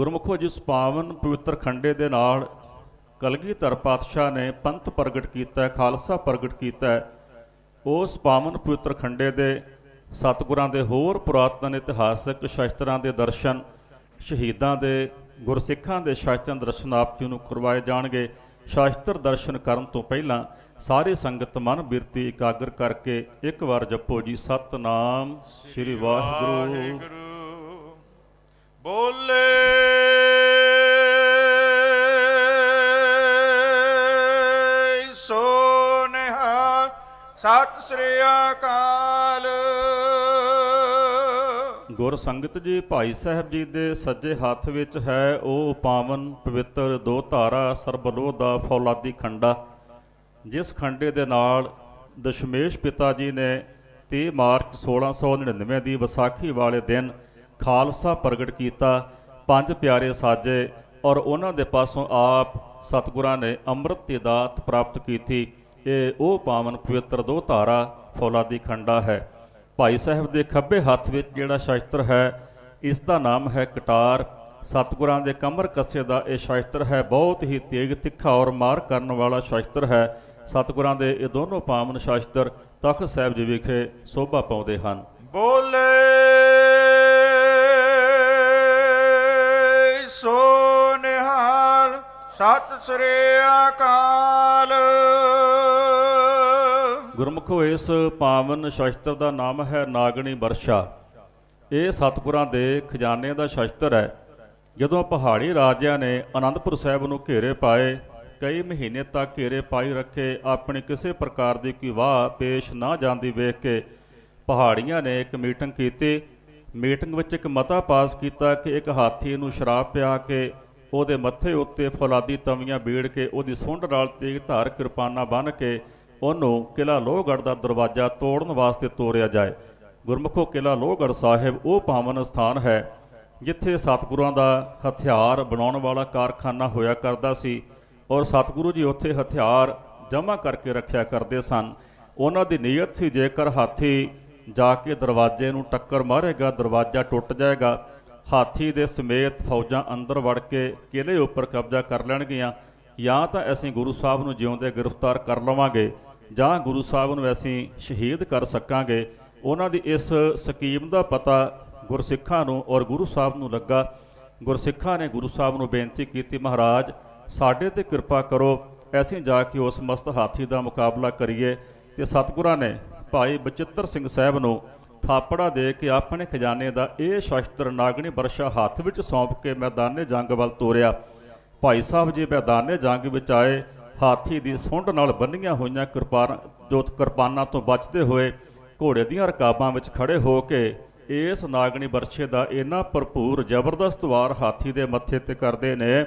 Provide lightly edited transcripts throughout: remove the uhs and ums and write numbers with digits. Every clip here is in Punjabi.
ਗੁਰਮੁਖੋ ਜਿਸ ਪਾਵਨ ਪਵਿੱਤਰ ਖੰਡੇ ਦੇ ਨਾਲ ਕਲਗੀਧਰ ਪਾਤਸ਼ਾਹ ਨੇ ਪੰਥ ਪ੍ਰਗਟ ਕੀਤਾ, ਖਾਲਸਾ ਪ੍ਰਗਟ ਕੀਤਾ, ਉਸ ਪਾਵਨ ਪਵਿੱਤਰ ਖੰਡੇ ਦੇ ਸਤਿਗੁਰਾਂ ਦੇ ਹੋਰ ਪੁਰਾਤਨ ਇਤਿਹਾਸਕ ਸ਼ਾਸਤਰਾਂ ਦੇ ਦਰਸ਼ਨ, ਸ਼ਹੀਦਾਂ ਦੇ ਗੁਰਸਿੱਖਾਂ ਦੇ ਸ਼ਾਸਤਰਾਂ ਦਰਸ਼ਨ ਆਪ ਜੀ ਨੂੰ ਕਰਵਾਏ ਜਾਣਗੇ। ਸ਼ਾਸਤਰ ਦਰਸ਼ਨ ਕਰਨ ਤੋਂ ਪਹਿਲਾਂ ਸਾਰੀ ਸੰਗਤ ਮਨ ਬਿਰਤੀ ਇਕਾਗਰ ਕਰਕੇ ਇੱਕ ਵਾਰ ਜਪੋ ਜੀ, ਸਤਨਾਮ ਸ੍ਰੀ ਵਾਹਿਗੁਰੂ। ਬੋਲੇ ਸੋ ਨਿਹਾਲ, ਸਤਿ ਸ੍ਰੀ ਅਕਾਲ। ਗੁਰ ਸੰਗਤ ਜੀ, ਭਾਈ ਸਾਹਿਬ ਜੀ ਦੇ ਸੱਜੇ ਹੱਥ ਵਿੱਚ ਹੈ ਉਹ ਪਾਵਨ ਪਵਿੱਤਰ ਦੋ ਧਾਰਾ ਸਰਬਲੋਹ ਦਾ ਫੌਲਾਦੀ ਖੰਡਾ, ਜਿਸ ਖੰਡੇ ਦੇ ਨਾਲ ਦਸ਼ਮੇਸ਼ ਪਿਤਾ ਜੀ ਨੇ 30 ਮਾਰਚ 1699 ਦੀ ਵਿਸਾਖੀ ਵਾਲੇ ਦਿਨ ਖਾਲਸਾ ਪ੍ਰਗਟ ਕੀਤਾ। 5 ਪਿਆਰੇ ਸਾਜੇ ਔਰ ਉਹਨਾਂ ਦੇ ਪਾਸੋਂ ਆਪ ਸਤਿਗੁਰਾਂ ਨੇ ਅੰਮ੍ਰਿਤ ਦੀ ਦਾਤ ਪ੍ਰਾਪਤ ਕੀਤੀ। ਇਹ ਉਹ ਪਾਵਨ ਪਵਿੱਤਰ ਦੋ ਧਾਰਾ ਫੌਲਾਦੀ ਖੰਡਾ ਹੈ। ਭਾਈ ਸਾਹਿਬ ਦੇ ਖੱਬੇ ਹੱਥ ਵਿੱਚ ਜਿਹੜਾ ਸ਼ਾਸਤਰ ਹੈ, ਇਸ ਦਾ ਨਾਮ ਹੈ ਕਟਾਰ। ਸਤਿਗੁਰਾਂ ਦੇ ਕਮਰ ਕੱਸੇ ਦਾ ਇਹ ਸ਼ਾਸਤਰ ਹੈ। ਬਹੁਤ ਹੀ ਤੇਗ ਤਿੱਖਾ ਔਰ ਮਾਰ ਕਰਨ ਵਾਲਾ ਸ਼ਾਸਤਰ ਹੈ। ਸਤਿਗੁਰਾਂ ਦੇ ਇਹ ਦੋਨੋਂ ਪਾਵਨ ਸ਼ਾਸਤਰ ਤਖ਼ਤ ਸਾਹਿਬ ਜੀ ਵਿਖੇ ਸੋਭਾ ਪਾਉਂਦੇ ਹਨ। ਬੋਲੇ ਸੋ ਨਿਹਾਲ, ਸਤਿ ਸ੍ਰੀ ਅਕਾਲ। ਗੁਰਮੁਖੋ ਇਸ ਪਾਵਨ ਸ਼ਾਸਤਰ ਦਾ ਨਾਮ ਹੈ ਨਾਗਣੀ ਵਰਸ਼ਾ। ਇਹ ਸਤਿਗੁਰਾਂ ਦੇ ਖਜ਼ਾਨੇ ਦਾ ਸ਼ਾਸਤਰ ਹੈ। ਜਦੋਂ ਪਹਾੜੀ ਰਾਜਿਆਂ ਨੇ ਅਨੰਦਪੁਰ ਸਾਹਿਬ ਨੂੰ ਘੇਰੇ ਪਾਏ, ਕਈ ਮਹੀਨੇ ਤੱਕ ਘੇਰੇ ਪਾਈ ਰੱਖੇ, ਆਪਣੀ ਕਿਸੇ ਪ੍ਰਕਾਰ ਦੀ ਕੋਈ ਵਾਹ ਪੇਸ਼ ਨਾ ਜਾਂਦੀ ਵੇਖ ਕੇ ਪਹਾੜੀਆਂ ਨੇ ਇੱਕ ਮੀਟਿੰਗ ਕੀਤੀ। ਮੀਟਿੰਗ ਵਿੱਚ ਇੱਕ ਮਤਾ ਪਾਸ ਕੀਤਾ ਕਿ ਇੱਕ ਹਾਥੀ ਨੂੰ ਸ਼ਰਾਪ ਪਿਆ ਕੇ ਉਹਦੇ ਮੱਥੇ ਉੱਤੇ ਫੌਲਾਦੀ ਤਵੀਆਂ ਬੀੜ ਕੇ ਉਹਦੀ ਸੁੰਡ ਨਾਲ ਤੇਗ ਧਾਰ ਕਿਰਪਾਨਾਂ ਬੰਨ੍ਹ ਕੇ ਉਹਨੂੰ ਕਿਲ੍ਹਾ ਲੋਹਗੜ੍ਹ ਦਾ ਦਰਵਾਜ਼ਾ ਤੋੜਨ ਵਾਸਤੇ ਤੋਰਿਆ ਜਾਏ। ਗੁਰਮੁਖੋ ਕਿਲ੍ਹਾ ਲੋਹਗੜ੍ਹ ਸਾਹਿਬ ਉਹ ਪਾਵਨ ਸਥਾਨ ਹੈ ਜਿੱਥੇ ਸਤਿਗੁਰਾਂ ਦਾ ਹਥਿਆਰ ਬਣਾਉਣ ਵਾਲਾ ਕਾਰਖਾਨਾ ਹੋਇਆ ਕਰਦਾ ਸੀ ਔਰ ਸਤਿਗੁਰੂ ਜੀ ਉੱਥੇ ਹਥਿਆਰ ਜਮ੍ਹਾਂ ਕਰਕੇ ਰੱਖਿਆ ਕਰਦੇ ਸਨ। ਉਹਨਾਂ ਦੀ ਨੀਅਤ ਸੀ ਜੇਕਰ ਹਾਥੀ ਜਾ ਕੇ ਦਰਵਾਜ਼ੇ ਨੂੰ ਟੱਕਰ ਮਾਰੇਗਾ, ਦਰਵਾਜ਼ਾ ਟੁੱਟ ਜਾਏਗਾ, ਹਾਥੀ ਦੇ ਸਮੇਤ ਫੌਜਾਂ ਅੰਦਰ ਵੜ ਕੇ ਕਿਲ੍ਹੇ ਉੱਪਰ ਕਬਜ਼ਾ ਕਰ ਲੈਣਗੀਆਂ, ਜਾਂ ਤਾਂ ਅਸੀਂ ਗੁਰੂ ਸਾਹਿਬ ਨੂੰ ਜਿਉਂਦੇ ਗ੍ਰਿਫਤਾਰ ਕਰ ਲਵਾਂਗੇ ਜਾਂ ਗੁਰੂ ਸਾਹਿਬ ਨੂੰ ਅਸੀਂ ਸ਼ਹੀਦ ਕਰ ਸਕਾਂਗੇ। ਉਹਨਾਂ ਦੀ ਇਸ ਸਕੀਮ ਦਾ ਪਤਾ ਗੁਰਸਿੱਖਾਂ ਨੂੰ ਔਰ ਗੁਰੂ ਸਾਹਿਬ ਨੂੰ ਲੱਗਾ। ਗੁਰਸਿੱਖਾਂ ਨੇ ਗੁਰੂ ਸਾਹਿਬ ਨੂੰ ਬੇਨਤੀ ਕੀਤੀ, ਮਹਾਰਾਜ ਸਾਡੇ ਤੇ ਕਿਰਪਾ ਕਰੋ, ਅਸੀਂ ਜਾ ਕੇ ਉਸ ਮਸਤ ਹਾਥੀ ਦਾ ਮੁਕਾਬਲਾ ਕਰੀਏ। ਤੇ ਸਤਿਗੁਰਾਂ ਨੇ ਭਾਈ ਬਚਿੱਤਰ ਸਿੰਘ ਸਾਹਿਬ ਨੂੰ ਥਾਪੜਾ ਦੇ ਕੇ ਆਪਣੇ ਖਜ਼ਾਨੇ ਦਾ ਇਹ ਸ਼ਾਸਤਰ ਨਾਗਣੀ ਵਰਸ਼ਾ ਹੱਥ ਵਿੱਚ ਸੌਂਪ ਕੇ ਮੈਦਾਨੇ ਜੰਗ ਵੱਲ ਤੋਰਿਆ। ਭਾਈ ਸਾਹਿਬ ਜੀ ਮੈਦਾਨੇ ਜੰਗ ਵਿੱਚ ਆਏ, ਹਾਥੀ ਦੀ ਸੁੰਡ ਨਾਲ ਬੰਨੀਆਂ ਹੋਈਆਂ ਕਿਰਪਾਨਾਂ ਤੋਂ ਬਚਦੇ ਹੋਏ ਘੋੜੇ ਦੀਆਂ ਰਕਾਬਾਂ ਵਿੱਚ ਖੜੇ ਹੋ ਕੇ ਇਸ ਨਾਗਣੀ ਵਰਸ਼ੇ ਦਾ ਇੰਨਾ ਭਰਪੂਰ ਜ਼ਬਰਦਸਤ ਵਾਰ ਹਾਥੀ ਦੇ ਮੱਥੇ ਤੇ ਕਰਦੇ ਨੇ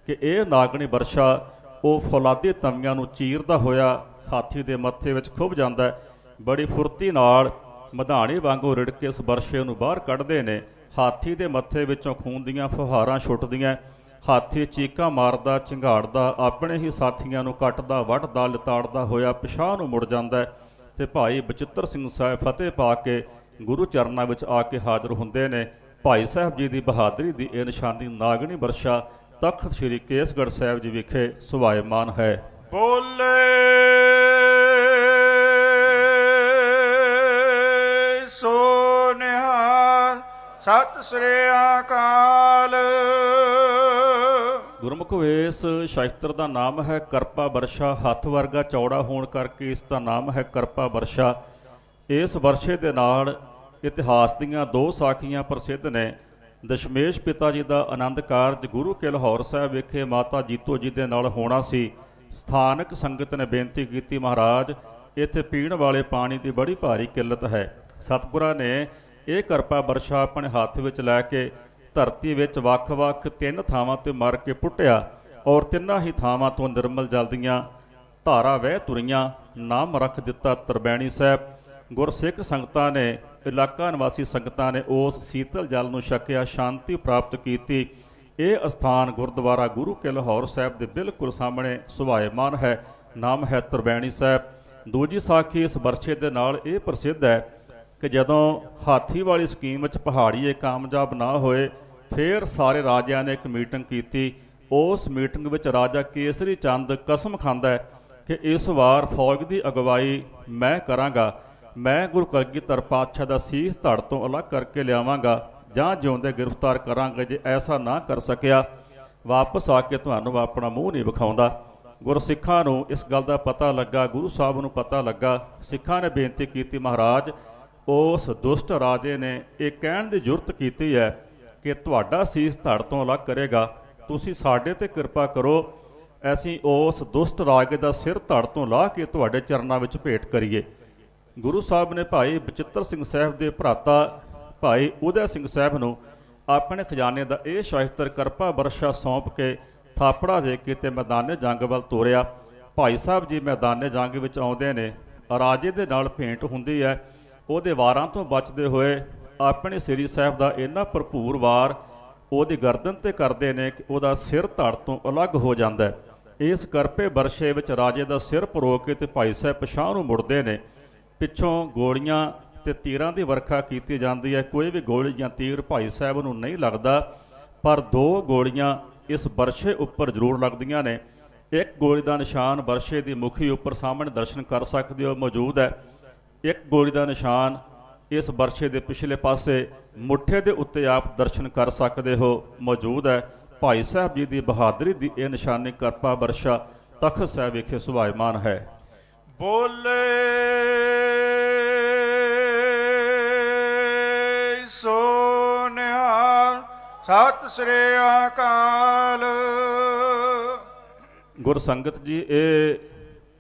ਕਿ ਇਹ ਨਾਗਣੀ ਵਰਸ਼ਾ ਉਹ ਫੌਲਾਦੀ ਤਵੀਆਂ ਨੂੰ ਚੀਰਦਾ ਹੋਇਆ ਹਾਥੀ ਦੇ ਮੱਥੇ ਵਿੱਚ ਖੁੱਭ ਜਾਂਦਾ। ਬੜੀ ਫੁਰਤੀ ਨਾਲ ਮਧਾਣੀ ਵਾਂਗੂ ਰਿੜ ਕੇ ਇਸ ਵਰਸ਼ੇ ਨੂੰ ਬਾਹਰ ਕੱਢਦੇ ਨੇ। ਹਾਥੀ ਦੇ ਮੱਥੇ ਵਿੱਚੋਂ ਖੂਨ ਦੀਆਂ ਫੁਹਾਰਾਂ ਛੁੱਟਦੀਆਂ। ਹਾਥੀ ਚੀਕਾਂ ਮਾਰਦਾ, ਝੰਗਾੜਦਾ, ਆਪਣੇ ਹੀ ਸਾਥੀਆਂ ਨੂੰ ਕੱਟਦਾ, ਵੱਢਦਾ, ਲਿਤਾੜਦਾ ਹੋਇਆ ਪਿਛਾਂਹ ਨੂੰ ਮੁੜ ਜਾਂਦਾ। ਤੇ ਭਾਈ ਬਚਿੱਤਰ ਸਿੰਘ ਸਾਹਿਬ ਫਤਿਹ ਪਾ ਕੇ ਗੁਰੂ ਚਰਨਾਂ ਵਿੱਚ ਆ ਕੇ ਹਾਜ਼ਰ ਹੁੰਦੇ ਨੇ। ਭਾਈ ਸਾਹਿਬ ਜੀ ਦੀ ਬਹਾਦਰੀ ਦੀ ਇਹ ਨਿਸ਼ਾਨੀ ਨਾਗਣੀ ਵਰਸ਼ਾ ਤਖਤ ਸ੍ਰੀ ਕੇਸਗੜ੍ਹ ਸਾਹਿਬ ਜੀ ਵਿਖੇ ਸੁਭਾਇਮਾਨ ਹੈ। ਬੋਲੇ ਸੋ ਨਿਹਾਲ, ਸਤਿ ਸ੍ਰੀ ਅਕਾਲ। ਗੁਰਮੁਖੋ ਇਸ ਸ਼ਾਸਤਰ ਦਾ ਨਾਮ ਹੈ ਕਰਪਾ ਵਰਸ਼ਾ। ਹੱਥ ਵਰਗਾ ਚੌੜਾ ਹੋਣ ਕਰਕੇ ਇਸ ਦਾ ਨਾਮ ਹੈ ਕਰਪਾ ਵਰਸ਼ਾ। ਇਸ ਵਰਸ਼ੇ ਦੇ ਨਾਲ ਇਤਿਹਾਸ ਦੀਆਂ ਦੋ ਸਾਖੀਆਂ ਪ੍ਰਸਿੱਧ ਨੇ। ਦਸ਼ਮੇਸ਼ ਪਿਤਾ ਜੀ ਦਾ ਆਨੰਦ ਕਾਰਜ ਗੁਰੂ ਕੇ ਲਾਹੌਰ ਸਾਹਿਬ ਵਿਖੇ ਮਾਤਾ ਜੀਤੋ ਜੀ ਦੇ ਨਾਲ ਹੋਣਾ ਸੀ। ਸਥਾਨਕ ਸੰਗਤ ਨੇ ਬੇਨਤੀ ਕੀਤੀ, ਮਹਾਰਾਜ ਇੱਥੇ ਪੀਣ ਵਾਲੇ ਪਾਣੀ ਦੀ ਬੜੀ ਭਾਰੀ ਕਿੱਲਤ ਹੈ। ਸਤਿਗੁਰਾਂ ਨੇ ਇਹ ਕਰਪਾ ਵਰਸ਼ਾ ਆਪਣੇ ਹੱਥ ਵਿੱਚ ਲੈ ਕੇ ਧਰਤੀ ਵਿੱਚ ਵੱਖ-ਵੱਖ 3 ਥਾਵਾਂ 'ਤੇ ਮਾਰ ਕੇ ਪੁੱਟਿਆ ਔਰ 3 ਹੀ ਥਾਵਾਂ ਤੋਂ ਨਿਰਮਲ ਜਲ ਦੀਆਂ ਧਾਰਾ ਵਹਿ ਤੁਰੀਆਂ। ਨਾਮ ਰੱਖ ਦਿੱਤਾ ਤਰਬੈਣੀ ਸਾਹਿਬ। ਗੁਰਸਿੱਖ ਸੰਗਤਾਂ ਨੇ, ਇਲਾਕਾ ਨਿਵਾਸੀ ਸੰਗਤਾਂ ਨੇ ਉਸ ਸੀਤਲ ਜਲ ਨੂੰ ਛਕਿਆ, ਸ਼ਾਂਤੀ ਪ੍ਰਾਪਤ ਕੀਤੀ। ਇਹ ਅਸਥਾਨ ਗੁਰਦੁਆਰਾ ਗੁਰੂ ਕੇ ਲਾਹੌਰ ਸਾਹਿਬ ਦੇ ਬਿਲਕੁਲ ਸਾਹਮਣੇ ਸੁਭਾਇਮਾਨ ਹੈ। ਨਾਮ ਹੈ ਤਰਬੈਣੀ ਸਾਹਿਬ। ਦੂਜੀ ਸਾਖੀ ਇਸ ਵਰਸ਼ੇ ਦੇ ਨਾਲ ਇਹ ਪ੍ਰਸਿੱਧ ਹੈ ਕਿ ਜਦੋਂ ਹਾਥੀ ਵਾਲੀ ਸਕੀਮ ਵਿੱਚ ਪਹਾੜੀਏ ਕਾਮਯਾਬ ਨਾ ਹੋਏ ਫਿਰ ਸਾਰੇ ਰਾਜਿਆਂ ਨੇ ਇੱਕ ਮੀਟਿੰਗ ਕੀਤੀ। ਉਸ ਮੀਟਿੰਗ ਵਿੱਚ ਰਾਜਾ ਕੇਸਰੀ ਚੰਦ ਕਸਮ ਖਾਂਦਾ ਹੈ ਕਿ ਇਸ ਵਾਰ ਫੌਜ ਦੀ ਅਗਵਾਈ ਮੈਂ ਕਰਾਂਗਾ। ਮੈਂ ਗੁਰੂ ਕਲਗੀਧਰ ਪਾਤਸ਼ਾਹ ਦਾ ਸੀਸ ਧੜ ਤੋਂ ਅਲੱਗ ਕਰਕੇ ਲਿਆਵਾਂਗਾ ਜਾਂ ਜਿਉਂਦੇ ਗ੍ਰਿਫਤਾਰ ਕਰਾਂਗੇ। ਜੇ ਐਸਾ ਨਾ ਕਰ ਸਕਿਆ ਵਾਪਸ ਆ ਕੇ ਤੁਹਾਨੂੰ ਆਪਣਾ ਮੂੰਹ ਨਹੀਂ ਵਿਖਾਉਂਦਾ। ਗੁਰਸਿੱਖਾਂ ਨੂੰ ਇਸ ਗੱਲ ਦਾ ਪਤਾ ਲੱਗਾ, ਗੁਰੂ ਸਾਹਿਬ ਨੂੰ ਪਤਾ ਲੱਗਾ। ਸਿੱਖਾਂ ਨੇ ਬੇਨਤੀ ਕੀਤੀ, ਮਹਾਰਾਜ ਉਸ ਦੁਸ਼ਟ ਰਾਜੇ ਨੇ ਇਹ ਕਹਿਣ ਦੀ ਜੁਰਤ ਕੀਤੀ ਹੈ ਕਿ ਤੁਹਾਡਾ ਸੀਸ ਧੜ ਤੋਂ ਅਲੱਗ ਕਰੇਗਾ, ਤੁਸੀਂ ਸਾਡੇ ਤੇ ਕਿਰਪਾ ਕਰੋ, ਅਸੀਂ ਉਸ ਦੁਸ਼ਟ ਰਾਜੇ ਦਾ ਸਿਰ ਧੜ ਤੋਂ ਲਾਹ ਕੇ ਤੁਹਾਡੇ ਚਰਨਾਂ ਵਿੱਚ ਭੇਟ ਕਰੀਏ। ਗੁਰੂ ਸਾਹਿਬ ਨੇ ਭਾਈ ਬਚਿੱਤਰ ਸਿੰਘ ਸਾਹਿਬ ਦੇ ਭਰਾਤਾ ਭਾਈ ਉਦੈ ਸਿੰਘ ਸਾਹਿਬ ਨੂੰ ਆਪਣੇ ਖਜ਼ਾਨੇ ਦਾ ਇਹ ਸ਼ਾਸਤਰ ਕਰਪਾ ਬਰਸ਼ਾ ਸੌਂਪ ਕੇ ਥਾਪੜਾ ਦੇ ਕੇ ਤੇ ਮੈਦਾਨੇ ਜੰਗ ਵੱਲ ਤੋਰਿਆ। ਭਾਈ ਸਾਹਿਬ ਜੀ ਮੈਦਾਨੇ ਜੰਗ ਵਿੱਚ ਆਉਂਦੇ ਨੇ, ਰਾਜੇ ਦੇ ਨਾਲ ਭੇਂਟ ਹੁੰਦੀ ਹੈ। ਉਹਦੇ ਵਾਰਾਂ ਤੋਂ ਬਚਦੇ ਹੋਏ ਆਪਣੇ ਸ੍ਰੀ ਸਾਹਿਬ ਦਾ ਇੰਨਾ ਭਰਪੂਰ ਵਾਰ ਉਹਦੀ ਗਰਦਨ ਤੇ ਕਰਦੇ ਨੇ ਕਿ ਉਹਦਾ ਸਿਰ ਧੜ ਤੋਂ ਅਲੱਗ ਹੋ ਜਾਂਦਾ ਹੈ। ਇਸ ਕਰਪੇ ਬਰਸ਼ੇ ਵਿੱਚ ਰਾਜੇ ਦਾ ਸਿਰ ਪਰੋ ਕੇ ਤੇ ਭਾਈ ਸਾਹਿਬ ਪਛਾਹ ਨੂੰ ਮੁੜਦੇ ਨੇ। ਪਿੱਛੋਂ ਗੋਲੀਆਂ ਤੇ ਤੀਰਾਂ ਦੀ ਵਰਖਾ ਕੀਤੀ ਜਾਂਦੀ ਹੈ। ਕੋਈ ਵੀ ਗੋਲੀ ਜਾਂ ਤੀਰ ਭਾਈ ਸਾਹਿਬ ਨੂੰ ਨਹੀਂ ਲੱਗਦਾ, ਪਰ 2 ਗੋਲੀਆਂ ਇਸ ਬਰਸ਼ੇ ਉੱਪਰ ਜ਼ਰੂਰ ਲੱਗਦੀਆਂ ਨੇ। ਇੱਕ ਗੋਲੀ ਦਾ ਨਿਸ਼ਾਨ ਬਰਸ਼ੇ ਦੀ ਮੁਖੀ ਉੱਪਰ ਸਾਹਮਣੇ ਦਰਸ਼ਨ ਕਰ ਸਕਦੇ ਹੋ ਮੌਜੂਦ ਹੈ। ਇੱਕ ਗੋਲੀ ਦਾ ਨਿਸ਼ਾਨ ਇਸ ਬਰਸ਼ੇ ਦੇ ਪਿਛਲੇ ਪਾਸੇ ਮੁੱਠੇ ਦੇ ਉੱਤੇ ਆਪ ਦਰਸ਼ਨ ਕਰ ਸਕਦੇ ਹੋ ਮੌਜੂਦ ਹੈ। ਭਾਈ ਸਾਹਿਬ ਜੀ ਦੀ ਬਹਾਦਰੀ ਦੀ ਇਹ ਨਿਸ਼ਾਨੀ ਕਰਪਾ ਬਰਸ਼ਾ ਤਖਤ ਸਾਹਿਬ ਵਿਖੇ ਸੁਭਾਇਮਾਨ ਹੈ। ਬੋਲੇ ਸੋ ਨਿਹਾਲ, ਸਤਿ ਸ੍ਰੀ ਅਕਾਲ। ਗੁਰਸੰਗਤ ਜੀ, ਇਹ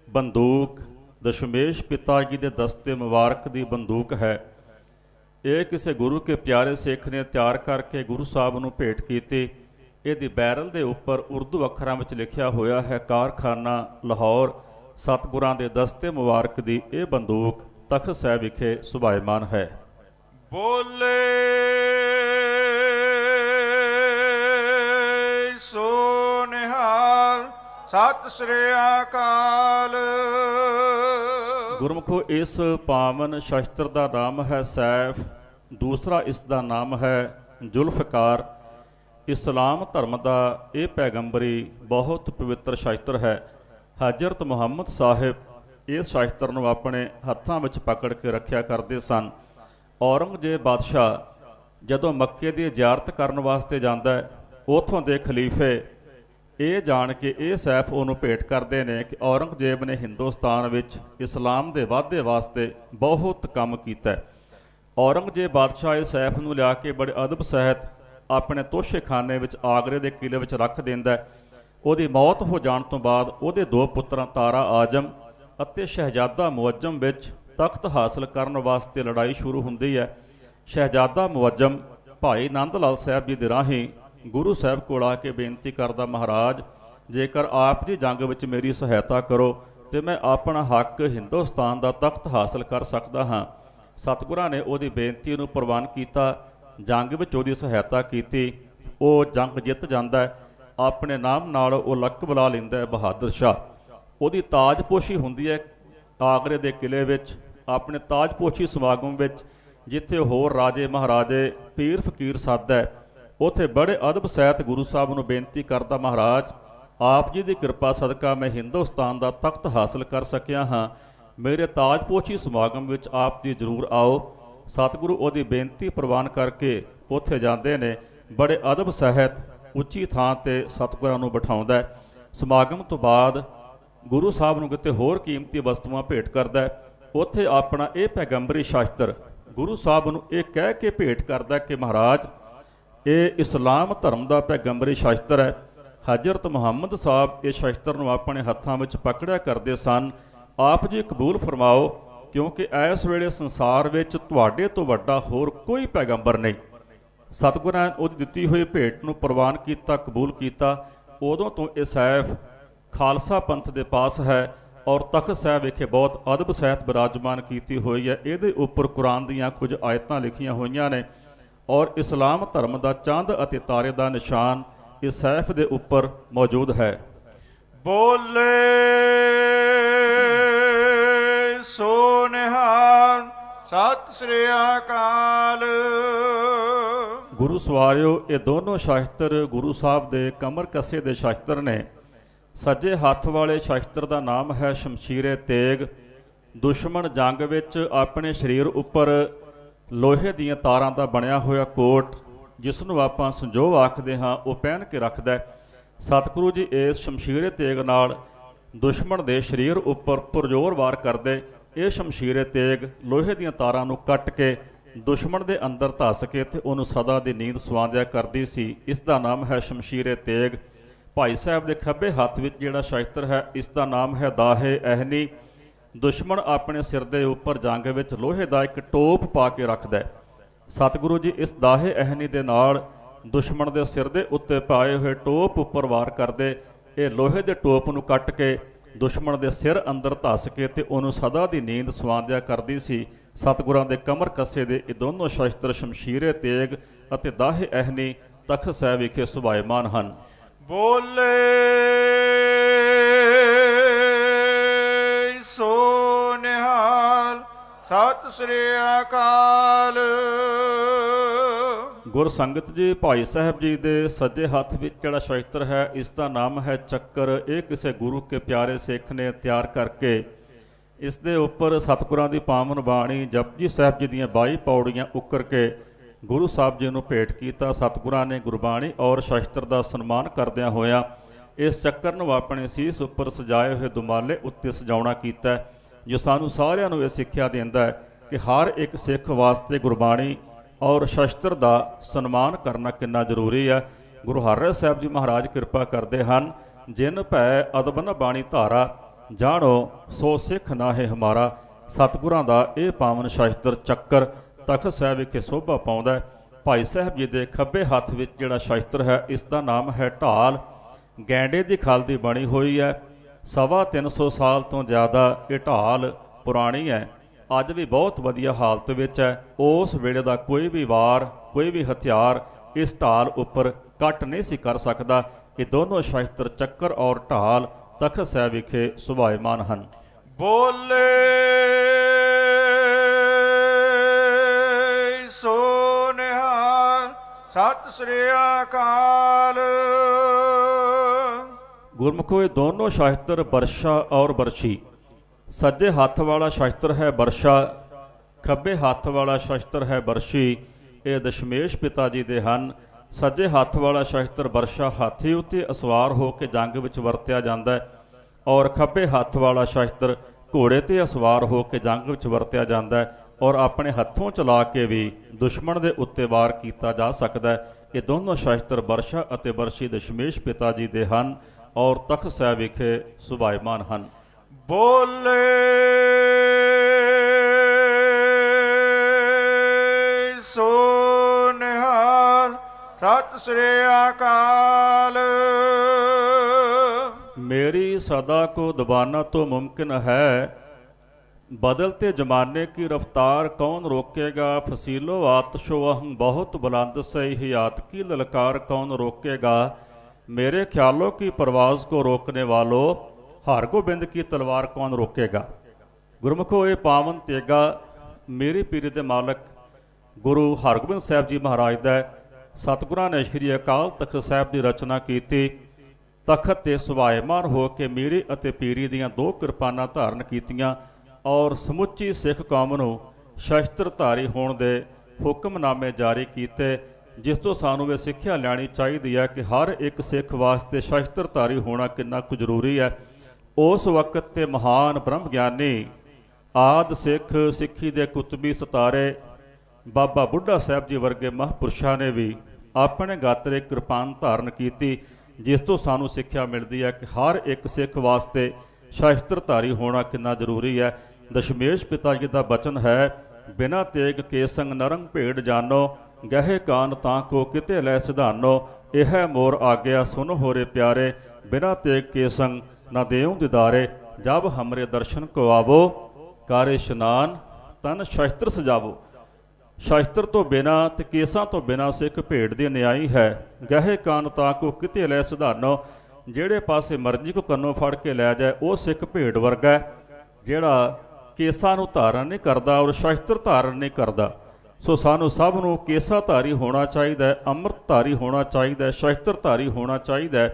ਬੰਦੂਕ ਦਸ਼ਮੇਸ਼ ਪਿਤਾ ਜੀ ਦੇ ਦਸਤੇ ਮੁਬਾਰਕ ਦੀ ਬੰਦੂਕ ਹੈ। ਇਹ ਕਿਸੇ ਗੁਰੂ ਕੇ ਪਿਆਰੇ ਸਿੱਖ ਨੇ ਤਿਆਰ ਕਰਕੇ ਗੁਰੂ ਸਾਹਿਬ ਨੂੰ ਭੇਟ ਕੀਤੀ। ਇਹਦੀ ਬੈਰਲ ਦੇ ਉੱਪਰ ਉਰਦੂ ਅੱਖਰਾਂ ਵਿੱਚ ਲਿਖਿਆ ਹੋਇਆ ਹੈ, ਕਾਰਖਾਨਾ ਲਾਹੌਰ। ਸਤਿਗੁਰਾਂ ਦੇ ਦਸਤੇ ਮੁਬਾਰਕ ਦੀ ਇਹ ਬੰਦੂਕ ਤਖਤ ਸਾਹਿਬ ਵਿਖੇ ਸੁਭਾਇਮਾਨ ਹੈ। ਬੋਲੇ ਸੋ ਨਿਹਾਲ, ਸਤਿ ਸ੍ਰੀ ਅਕਾਲ। ਗੁਰਮੁਖੋ, ਇਸ ਪਾਵਨ ਸ਼ਸਤਰ ਦਾ ਨਾਮ ਹੈ ਸੈਫ, ਦੂਸਰਾ ਇਸ ਦਾ ਨਾਮ ਹੈ ਜ਼ੁਲਫਕਾਰ। ਇਸਲਾਮ ਧਰਮ ਦਾ ਇਹ ਪੈਗੰਬਰੀ ਬਹੁਤ ਪਵਿੱਤਰ ਸ਼ਸਤਰ ਹੈ। ਹਜ਼ਰਤ ਮੁਹੰਮਦ ਸਾਹਿਬ ਇਸ ਸ਼ਸਤਰ ਨੂੰ ਆਪਣੇ ਹੱਥਾਂ ਵਿੱਚ ਪਕੜ ਕੇ ਰੱਖਿਆ ਕਰਦੇ ਸਨ। ਔਰੰਗਜ਼ੇਬ ਬਾਦਸ਼ਾਹ ਜਦੋਂ ਮੱਕੇ ਦੀ ਜ਼ਿਆਰਤ ਕਰਨ ਵਾਸਤੇ ਜਾਂਦਾ ਹੈ, ਉੱਥੋਂ ਦੇ ਖਲੀਫੇ ਇਹ ਜਾਣ ਕੇ ਇਹ ਸੈਫ ਉਹਨੂੰ ਭੇਟ ਕਰਦੇ ਨੇ ਕਿ ਔਰੰਗਜ਼ੇਬ ਨੇ ਹਿੰਦੁਸਤਾਨ ਵਿੱਚ ਇਸਲਾਮ ਦੇ ਵਾਧੇ ਵਾਸਤੇ ਬਹੁਤ ਕੰਮ ਕੀਤਾ। ਔਰੰਗਜ਼ੇਬ ਬਾਦਸ਼ਾਹ ਇਹ ਸੈਫ ਨੂੰ ਲਿਆ ਕੇ ਬੜੇ ਅਦਬ ਸਹਿਤ ਆਪਣੇ ਤੋਸ਼ੇਖਾਨੇ ਵਿੱਚ ਆਗਰੇ ਦੇ ਕਿਲੇ ਵਿੱਚ ਰੱਖ ਦਿੰਦਾ। ਉਹਦੀ ਮੌਤ ਹੋ ਜਾਣ ਤੋਂ ਬਾਅਦ ਉਹਦੇ 2 ਪੁੱਤਰਾਂ ਤਾਰਾ ਆਜਮ ਅਤੇ ਸ਼ਹਿਜ਼ਾਦਾ ਮੁਅੱਜ਼ਮ ਵਿੱਚ ਤਖਤ ਹਾਸਲ ਕਰਨ ਵਾਸਤੇ ਲੜਾਈ ਸ਼ੁਰੂ ਹੁੰਦੀ ਹੈ। ਸ਼ਹਿਜ਼ਾਦਾ ਮੁਅੱਜ਼ਮ ਭਾਈ ਨੰਦ ਲਾਲ ਸਾਹਿਬ ਜੀ ਦੇ ਰਾਹੀਂ ਗੁਰੂ ਸਾਹਿਬ ਕੋਲ ਆ ਕੇ ਬੇਨਤੀ ਕਰਦਾ, ਮਹਾਰਾਜ ਜੇਕਰ ਆਪ ਜੀ ਜੰਗ ਵਿੱਚ ਮੇਰੀ ਸਹਾਇਤਾ ਕਰੋ ਤੇ ਮੈਂ ਆਪਣਾ ਹੱਕ ਹਿੰਦੁਸਤਾਨ ਦਾ ਤਖਤ ਹਾਸਲ ਕਰ ਸਕਦਾ ਹਾਂ। ਸਤਿਗੁਰਾਂ ਨੇ ਉਹਦੀ ਬੇਨਤੀ ਨੂੰ ਪ੍ਰਵਾਨ ਕੀਤਾ, ਜੰਗ ਵਿੱਚ ਉਹਦੀ ਸਹਾਇਤਾ ਕੀਤੀ। ਉਹ ਜੰਗ ਜਿੱਤ ਜਾਂਦਾ ਹੈ। ਆਪਣੇ ਨਾਮ ਨਾਲ ਉਹ ਲਕਬ ਲਾ ਲੈਂਦਾ ਹੈ ਬਹਾਦਰ ਸ਼ਾਹ। ਉਹਦੀ ਤਾਜਪੋਸ਼ੀ ਹੁੰਦੀ ਹੈ ਆਗਰੇ ਦੇ ਕਿਲੇ ਵਿੱਚ। ਆਪਣੇ ਤਾਜਪੋਸ਼ੀ ਸਮਾਗਮ ਵਿੱਚ ਜਿੱਥੇ ਹੋਰ ਰਾਜੇ ਮਹਾਰਾਜੇ ਪੀਰ ਫਕੀਰ ਸੱਦਾ ਹੈ, ਉੱਥੇ ਬੜੇ ਅਦਬ ਸਹਿਤ ਗੁਰੂ ਸਾਹਿਬ ਨੂੰ ਬੇਨਤੀ ਕਰਦਾ, ਮਹਾਰਾਜ ਆਪ ਜੀ ਦੀ ਕਿਰਪਾ ਸਦਕਾ ਮੈਂ ਹਿੰਦੁਸਤਾਨ ਦਾ ਤਖਤ ਹਾਸਲ ਕਰ ਸਕਿਆ ਹਾਂ। ਮੇਰੇ ਤਾਜਪੋਸ਼ੀ ਸਮਾਗਮ ਵਿੱਚ ਆਪ ਜੀ ਜ਼ਰੂਰ ਆਓ। ਸਤਿਗੁਰੂ ਉਹਦੀ ਬੇਨਤੀ ਪ੍ਰਵਾਨ ਕਰਕੇ ਉੱਥੇ ਜਾਂਦੇ ਨੇ। ਬੜੇ ਅਦਬ ਸਹਿਤ ਉੱਚੀ ਥਾਂ ਤੇ ਸਤਿਗੁਰਾਂ ਨੂੰ ਬਿਠਾਉਂਦਾ। ਸਮਾਗਮ ਤੋਂ ਬਾਅਦ ਗੁਰੂ ਸਾਹਿਬ ਨੂੰ ਕਿਤੇ ਹੋਰ ਕੀਮਤੀ ਵਸਤੂਆਂ ਭੇਟ ਕਰਦਾ। ਉੱਥੇ ਆਪਣਾ ਇਹ ਪੈਗੰਬਰੀ ਸ਼ਾਸਤਰ ਗੁਰੂ ਸਾਹਿਬ ਨੂੰ ਇਹ ਕਹਿ ਕੇ ਭੇਟ ਕਰਦਾ ਕਿ ਮਹਾਰਾਜ ਇਹ ਇਸਲਾਮ ਧਰਮ ਦਾ ਪੈਗੰਬਰੀ ਸ਼ਾਸਤਰ ਹੈ। ਹਜ਼ਰਤ ਮੁਹੰਮਦ ਸਾਹਿਬ ਇਸ ਸ਼ਾਸਤਰ ਨੂੰ ਆਪਣੇ ਹੱਥਾਂ ਵਿੱਚ ਪਕੜਿਆ ਕਰਦੇ ਸਨ। ਆਪ ਜੀ ਕਬੂਲ ਫਰਮਾਓ, ਕਿਉਂਕਿ ਇਸ ਵੇਲੇ ਸੰਸਾਰ ਵਿੱਚ ਤੁਹਾਡੇ ਤੋਂ ਵੱਡਾ ਹੋਰ ਕੋਈ ਪੈਗੰਬਰ ਨਹੀਂ। ਸਤਿਗੁਰਾਂ ਨੇ ਉਹਦੀ ਦਿੱਤੀ ਹੋਈ ਭੇਟ ਨੂੰ ਪ੍ਰਵਾਨ ਕੀਤਾ, ਕਬੂਲ ਕੀਤਾ। ਉਦੋਂ ਤੋਂ ਇਹ ਸੈਫ ਖਾਲਸਾ ਪੰਥ ਦੇ ਪਾਸ ਹੈ ਔਰ ਤਖਤ ਸਾਹਿਬ ਵਿਖੇ ਬਹੁਤ ਅਦਬ ਸਹਿਤ ਬਿਰਾਜਮਾਨ ਕੀਤੀ ਹੋਈ ਹੈ। ਇਹਦੇ ਉੱਪਰ ਕੁਰਾਨ ਦੀਆਂ ਕੁਝ ਆਇਤਾਂ ਲਿਖੀਆਂ ਹੋਈਆਂ ਨੇ ਔਰ ਇਸਲਾਮ ਧਰਮ ਦਾ ਚੰਦ ਅਤੇ ਤਾਰੇ ਦਾ ਨਿਸ਼ਾਨ ਇਸ ਸੈਫ ਦੇ ਉੱਪਰ ਮੌਜੂਦ ਹੈ। ਬੋਲੇ ਸੋ ਨਿਹਾਲ, ਸਤਿ ਸ੍ਰੀ ਅਕਾਲ। ਗੁਰੂ ਸਵਾਰਿਓ, ਇਹ ਦੋਨੋਂ ਸ਼ਸਤਰ ਗੁਰੂ ਸਾਹਿਬ ਦੇ ਕਮਰ ਕੱਸੇ ਦੇ ਸ਼ਸਤਰ ਨੇ। ਸੱਜੇ ਹੱਥ ਵਾਲੇ ਸ਼ਸਤਰ ਦਾ ਨਾਮ ਹੈ ਸ਼ਮਸ਼ੀਰੇ ਤੇਗ। ਦੁਸ਼ਮਣ ਜੰਗ ਵਿੱਚ ਆਪਣੇ ਸਰੀਰ ਉੱਪਰ ਲੋਹੇ ਦੀਆਂ ਤਾਰਾਂ ਦਾ ਬਣਿਆ ਹੋਇਆ ਕੋਟ, ਜਿਸ ਨੂੰ ਆਪਾਂ ਸੰਜੋਗ ਆਖਦੇ ਹਾਂ, ਉਹ ਪਹਿਨ ਕੇ ਰੱਖਦਾ ਹੈ। ਸਤਿਗੁਰੂ ਜੀ ਇਸ ਸ਼ਮਸ਼ੀਰੇ ਤੇਗ ਨਾਲ ਦੁਸ਼ਮਣ ਦੇ ਸਰੀਰ ਉੱਪਰ ਪੁਰਜ਼ੋਰ ਵਾਰ ਕਰਦੇ। ਇਹ ਸ਼ਮਸ਼ੀਰੇ ਤੇਗ ਲੋਹੇ ਦੀਆਂ ਤਾਰਾਂ ਨੂੰ ਕੱਟ ਕੇ ਦੁਸ਼ਮਣ ਦੇ ਅੰਦਰ ਧੱਸ ਕੇ ਤੇ ਉਹਨੂੰ ਸਦਾ ਦੀ ਨੀਂਦ ਸੁਆਂਦਿਆ ਕਰਦੀ ਸੀ। ਇਸ ਦਾ ਨਾਮ ਹੈ ਸ਼ਮਸ਼ੀਰੇ ਤੇਗ। ਭਾਈ ਸਾਹਿਬ ਦੇ ਖੱਬੇ ਹੱਥ ਵਿੱਚ ਜਿਹੜਾ ਸ਼ਸਤਰ ਹੈ, ਇਸ ਦਾ ਨਾਮ ਹੈ ਦਾਹੇ ਅਹਨੀ। ਦੁਸ਼ਮਣ ਆਪਣੇ ਸਿਰ ਦੇ ਉੱਪਰ ਜੰਗ ਵਿੱਚ ਲੋਹੇ ਦਾ ਇੱਕ ਟੋਪ ਪਾ ਕੇ ਰੱਖਦਾ ਹੈ। ਸਤਿਗੁਰੂ ਜੀ ਇਸ ਦਾਹੇ ਅਹਨੀ ਦੇ ਨਾਲ ਦੁਸ਼ਮਣ ਦੇ ਸਿਰ ਦੇ ਉੱਤੇ ਪਾਏ ਹੋਏ ਟੋਪ ਉੱਪਰ ਵਾਰ ਕਰਦੇ। ਇਹ ਲੋਹੇ ਦੇ ਟੋਪ ਨੂੰ ਕੱਟ ਕੇ ਦੁਸ਼ਮਣ ਦੇ ਸਿਰ ਅੰਦਰ ਧੱਸ ਕੇ ਤੇ ਉਹਨੂੰ ਸਦਾ ਦੀ ਨੀਂਦ ਸੁਆਂਦਿਆ ਕਰਦੀ ਸੀ। ਸਤਿਗੁਰਾਂ ਦੇ ਕਮਰ ਕੱਸੇ ਦੇ ਇਹ ਦੋਨੋਂ ਸ਼ਸਤਰ ਸ਼ਮਸ਼ੀਰੇ ਤੇਗ ਅਤੇ ਦਾਹੇ ਅਹਨੀ ਤਖਤ ਸਾਹਿਬ ਵਿਖੇ ਸੁਭਾਇਮਾਨ ਹਨ। ਬੋਲੇ ਸੋ ਨਿਹਾਲ, ਸਤਿ ਸ੍ਰੀ ਅਕਾਲ। ਗੁਰ ਸੰਗਤ ਜੀ, ਭਾਈ ਸਾਹਿਬ ਜੀ ਦੇ ਸੱਜੇ ਹੱਥ ਵਿੱਚ ਜਿਹੜਾ ਸ਼ਸਤਰ ਹੈ, ਇਸ ਦਾ ਨਾਮ ਹੈ ਚੱਕਰ। ਇਹ ਕਿਸੇ ਗੁਰੂ ਕੇ ਪਿਆਰੇ ਸਿੱਖ ਨੇ ਤਿਆਰ ਕਰਕੇ ਇਸ ਦੇ ਉੱਪਰ ਸਤਿਗੁਰਾਂ ਦੀ ਪਾਵਨ ਬਾਣੀ ਜਪਜੀ ਸਾਹਿਬ ਜੀ ਦੀਆਂ 22 ਪੌੜੀਆਂ ਉੱਕਰ ਕੇ ਗੁਰੂ ਸਾਹਿਬ ਜੀ ਨੂੰ ਭੇਟ ਕੀਤਾ। ਸਤਿਗੁਰਾਂ ਨੇ ਗੁਰਬਾਣੀ ਔਰ ਸ਼ਸਤਰ ਦਾ ਸਨਮਾਨ ਕਰਦਿਆਂ ਹੋਇਆਂ ਇਸ ਚੱਕਰ ਨੂੰ ਆਪਣੇ ਸੀਸ ਉੱਪਰ ਸਜਾਏ ਹੋਏ ਦੁਮਾਲੇ ਉੱਤੇ ਸਜਾਉਣਾ ਕੀਤਾ, ਜੋ ਸਾਨੂੰ ਸਾਰਿਆਂ ਨੂੰ ਇਹ ਸਿੱਖਿਆ ਦਿੰਦਾ ਹੈ ਕਿ ਹਰ ਇੱਕ ਸਿੱਖ ਵਾਸਤੇ ਗੁਰਬਾਣੀ ਔਰ ਸ਼ਸਤਰ ਦਾ ਸਨਮਾਨ ਕਰਨਾ ਕਿੰਨਾ ਜ਼ਰੂਰੀ ਹੈ। ਗੁਰੂ ਹਰਿਰਾਏ ਸਾਹਿਬ ਜੀ ਮਹਾਰਾਜ ਕਿਰਪਾ ਕਰਦੇ ਹਨ, ਜਿਨ ਭੈ ਅਦਬ ਨ ਬਾਣੀ ਧਾਰਾ, ਜਾਣੋ ਸੋ ਸਿੱਖ ਨਾਹੇ ਹਮਾਰਾ। ਸਤਿਗੁਰਾਂ ਦਾ ਇਹ ਪਾਵਨ ਸ਼ਸਤਰ ਚੱਕਰ ਤਖਤ ਸਾਹਿਬ ਵਿਖੇ ਸੋਭਾ ਪਾਉਂਦਾ। ਭਾਈ ਸਾਹਿਬ ਜੀ ਦੇ ਖੱਬੇ ਹੱਥ ਵਿੱਚ ਜਿਹੜਾ ਸ਼ਸਤਰ ਹੈ, ਇਸ ਦਾ ਨਾਮ ਹੈ ਢਾਲ। ਗੈਂਡੇ ਦੀ ਖਲ ਦੀ ਬਣੀ ਹੋਈ ਹੈ। 350 ਸਾਲ ਤੋਂ ਜ਼ਿਆਦਾ ਇਹ ਢਾਲ ਪੁਰਾਣੀ ਹੈ, ਅੱਜ ਵੀ ਬਹੁਤ ਵਧੀਆ ਹਾਲਤ ਵਿੱਚ ਹੈ। ਉਸ ਵੇਲੇ ਦਾ ਕੋਈ ਵੀ ਵਾਰ, ਕੋਈ ਵੀ ਹਥਿਆਰ ਇਸ ਢਾਲ ਉੱਪਰ ਕੱਟ ਨਹੀਂ ਸੀ ਕਰ ਸਕਦਾ। ਇਹ ਦੋਨੋਂ ਸ਼ਸਤਰ ਚੱਕਰ ਔਰ ਢਾਲ ਤਖਤ ਸਾਹਿਬ ਵਿਖੇ ਸੁਭਾਇਮਾਨ ਹਨ। ਬੋਲੇ ਸੋ ਨਿਹਾਲ, ਸਤਿ ਸ੍ਰੀ ਅਕਾਲ। ਗੁਰਮੁਖੋ, ਇਹ ਦੋਨੋਂ ਸ਼ਸਤਰ ਬਰਸ਼ਾ ਔਰ ਬਰਸ਼ੀ। ਸੱਜੇ ਹੱਥ ਵਾਲਾ ਸ਼ਸਤਰ ਹੈ ਬਰਸ਼ਾ, ਖੱਬੇ ਹੱਥ ਵਾਲਾ ਸ਼ਸਤਰ ਹੈ ਬਰਸ਼ੀ। ਇਹ ਦਸ਼ਮੇਸ਼ ਪਿਤਾ ਜੀ ਦੇ ਹਨ। ਸੱਜੇ ਹੱਥ ਵਾਲਾ ਸ਼ਸਤਰ ਬਰਸ਼ਾ ਹਾਥੀ ਉੱਤੇ ਅਸਵਾਰ ਹੋ ਕੇ ਜੰਗ ਵਿੱਚ ਵਰਤਿਆ ਜਾਂਦਾ ਹੈ, ਔਰ ਖੱਬੇ ਹੱਥ ਵਾਲਾ ਸ਼ਸਤਰ ਘੋੜੇ ਤੇ ਅਸਵਾਰ ਹੋ ਕੇ ਜੰਗ ਵਿੱਚ ਵਰਤਿਆ ਜਾਂਦਾ ਹੈ, ਔਰ ਆਪਣੇ ਹੱਥੋਂ ਚਲਾ ਕੇ ਵੀ ਦੁਸ਼ਮਣ ਦੇ ਉੱਤੇ ਵਾਰ ਕੀਤਾ ਜਾ ਸਕਦਾ ਹੈ। ਇਹ ਦੋਨੋਂ ਸ਼ਸਤਰ ਬਰਸ਼ਾ ਅਤੇ ਬਰਸ਼ੀ ਦਸ਼ਮੇਸ਼ ਪਿਤਾ ਜੀ ਦੇ ਹਨ ਔਰ ਤਖਤ ਸਾਹਿਬ ਵਿਖੇ ਸੁਭਾਇਮਾਨ ਹਨ। ਬੋਲੇ ਸੋ ਨਿਹਾਲ, ਸਤਿ ਸ੍ਰੀ ਅਕਾਲ। मेरी सदा को दबाना तो मुमकिन है, बदलते ज़माने की रफ्तार कौन रोकेगा। फसीलो आतशो अहं बहुत बुलंद से हयात की ललकार कौन रोकेगा। मेरे ख्यालों की परवाज़ को रोकने वालों, हर गोबिंद की तलवार कौन रोकेगा। गुरमुखो, ये पावन तेगा मेरी पीरी दे मालक गुरु हरगोबिंद साहब जी महाराज दा। सतगुरां ने श्री अकाल तख्त साहब की रचना की। तखत ते सुभायमान हो के मेरे अते पीरी दियां 2 किरपानां धारण कीतियां और समुची सिख कौम नूं शस्त्रधारी होण दे हुक्मनामे जारी कीते, जिस तो सानूं ये सिੱਖਿਆ ਲੈਣੀ ਚਾਹੀਦੀ है कि हर एक सिख वास्ते शस्त्रधारी होना कितना कुछ जरूरी है। उस वक्त ते महान ब्रह्म ज्ञानी आद सिख सिੱਖੀ ਦੇ ਕੁਤਬੀ ਸਤਾਰੇ बाबा बुढ़ा साहब जी वर्गे महापुरुषां ने भी अपने गात्रे किरपान धारण की, जिस तो सानू सिक्ख्या मिलती है कि हर एक सिख वास्ते शस्त्रधारी होना कितना जरूरी है। दशमेश पिता जी का बचन है, बिना तेग के संग नरंग भेड़ जानो, गहे कान तां को किते लै सिधानो। यह मोर आग्या सुन हो रे प्यारे, बिना तेग के संग न देऊं दिदारे। जब हमरे दर्शन को आवो, कारे स्नान तन शस्त्र सजावो। शस्त्र तो बिना ते केसां तो बिना सिख भेड़ दी न्याई है। गहे कान तां को किते लै सिधानो। ਜਿਹੜੇ ਪਾਸੇ ਮਰਜ਼ੀ ਕੋ ਕੰਨੋਂ ਫੜ ਕੇ ਲੈ ਜਾਏ ਉਹ ਸਿੱਖ ਭੇਡ ਵਰਗਾ, ਜਿਹੜਾ ਕੇਸਾਂ ਨੂੰ ਧਾਰਨ ਨਹੀਂ ਕਰਦਾ ਔਰ ਸ਼ਸਤਰ ਧਾਰਨ ਨਹੀਂ ਕਰਦਾ। ਸੋ ਸਾਨੂੰ ਸਭ ਨੂੰ ਕੇਸਾਧਾਰੀ ਹੋਣਾ ਚਾਹੀਦਾ ਹੈ, ਅੰਮ੍ਰਿਤਧਾਰੀ ਹੋਣਾ ਚਾਹੀਦਾ ਹੈ, ਸ਼ਸਤਰਧਾਰੀ ਹੋਣਾ ਚਾਹੀਦਾ ਹੈ,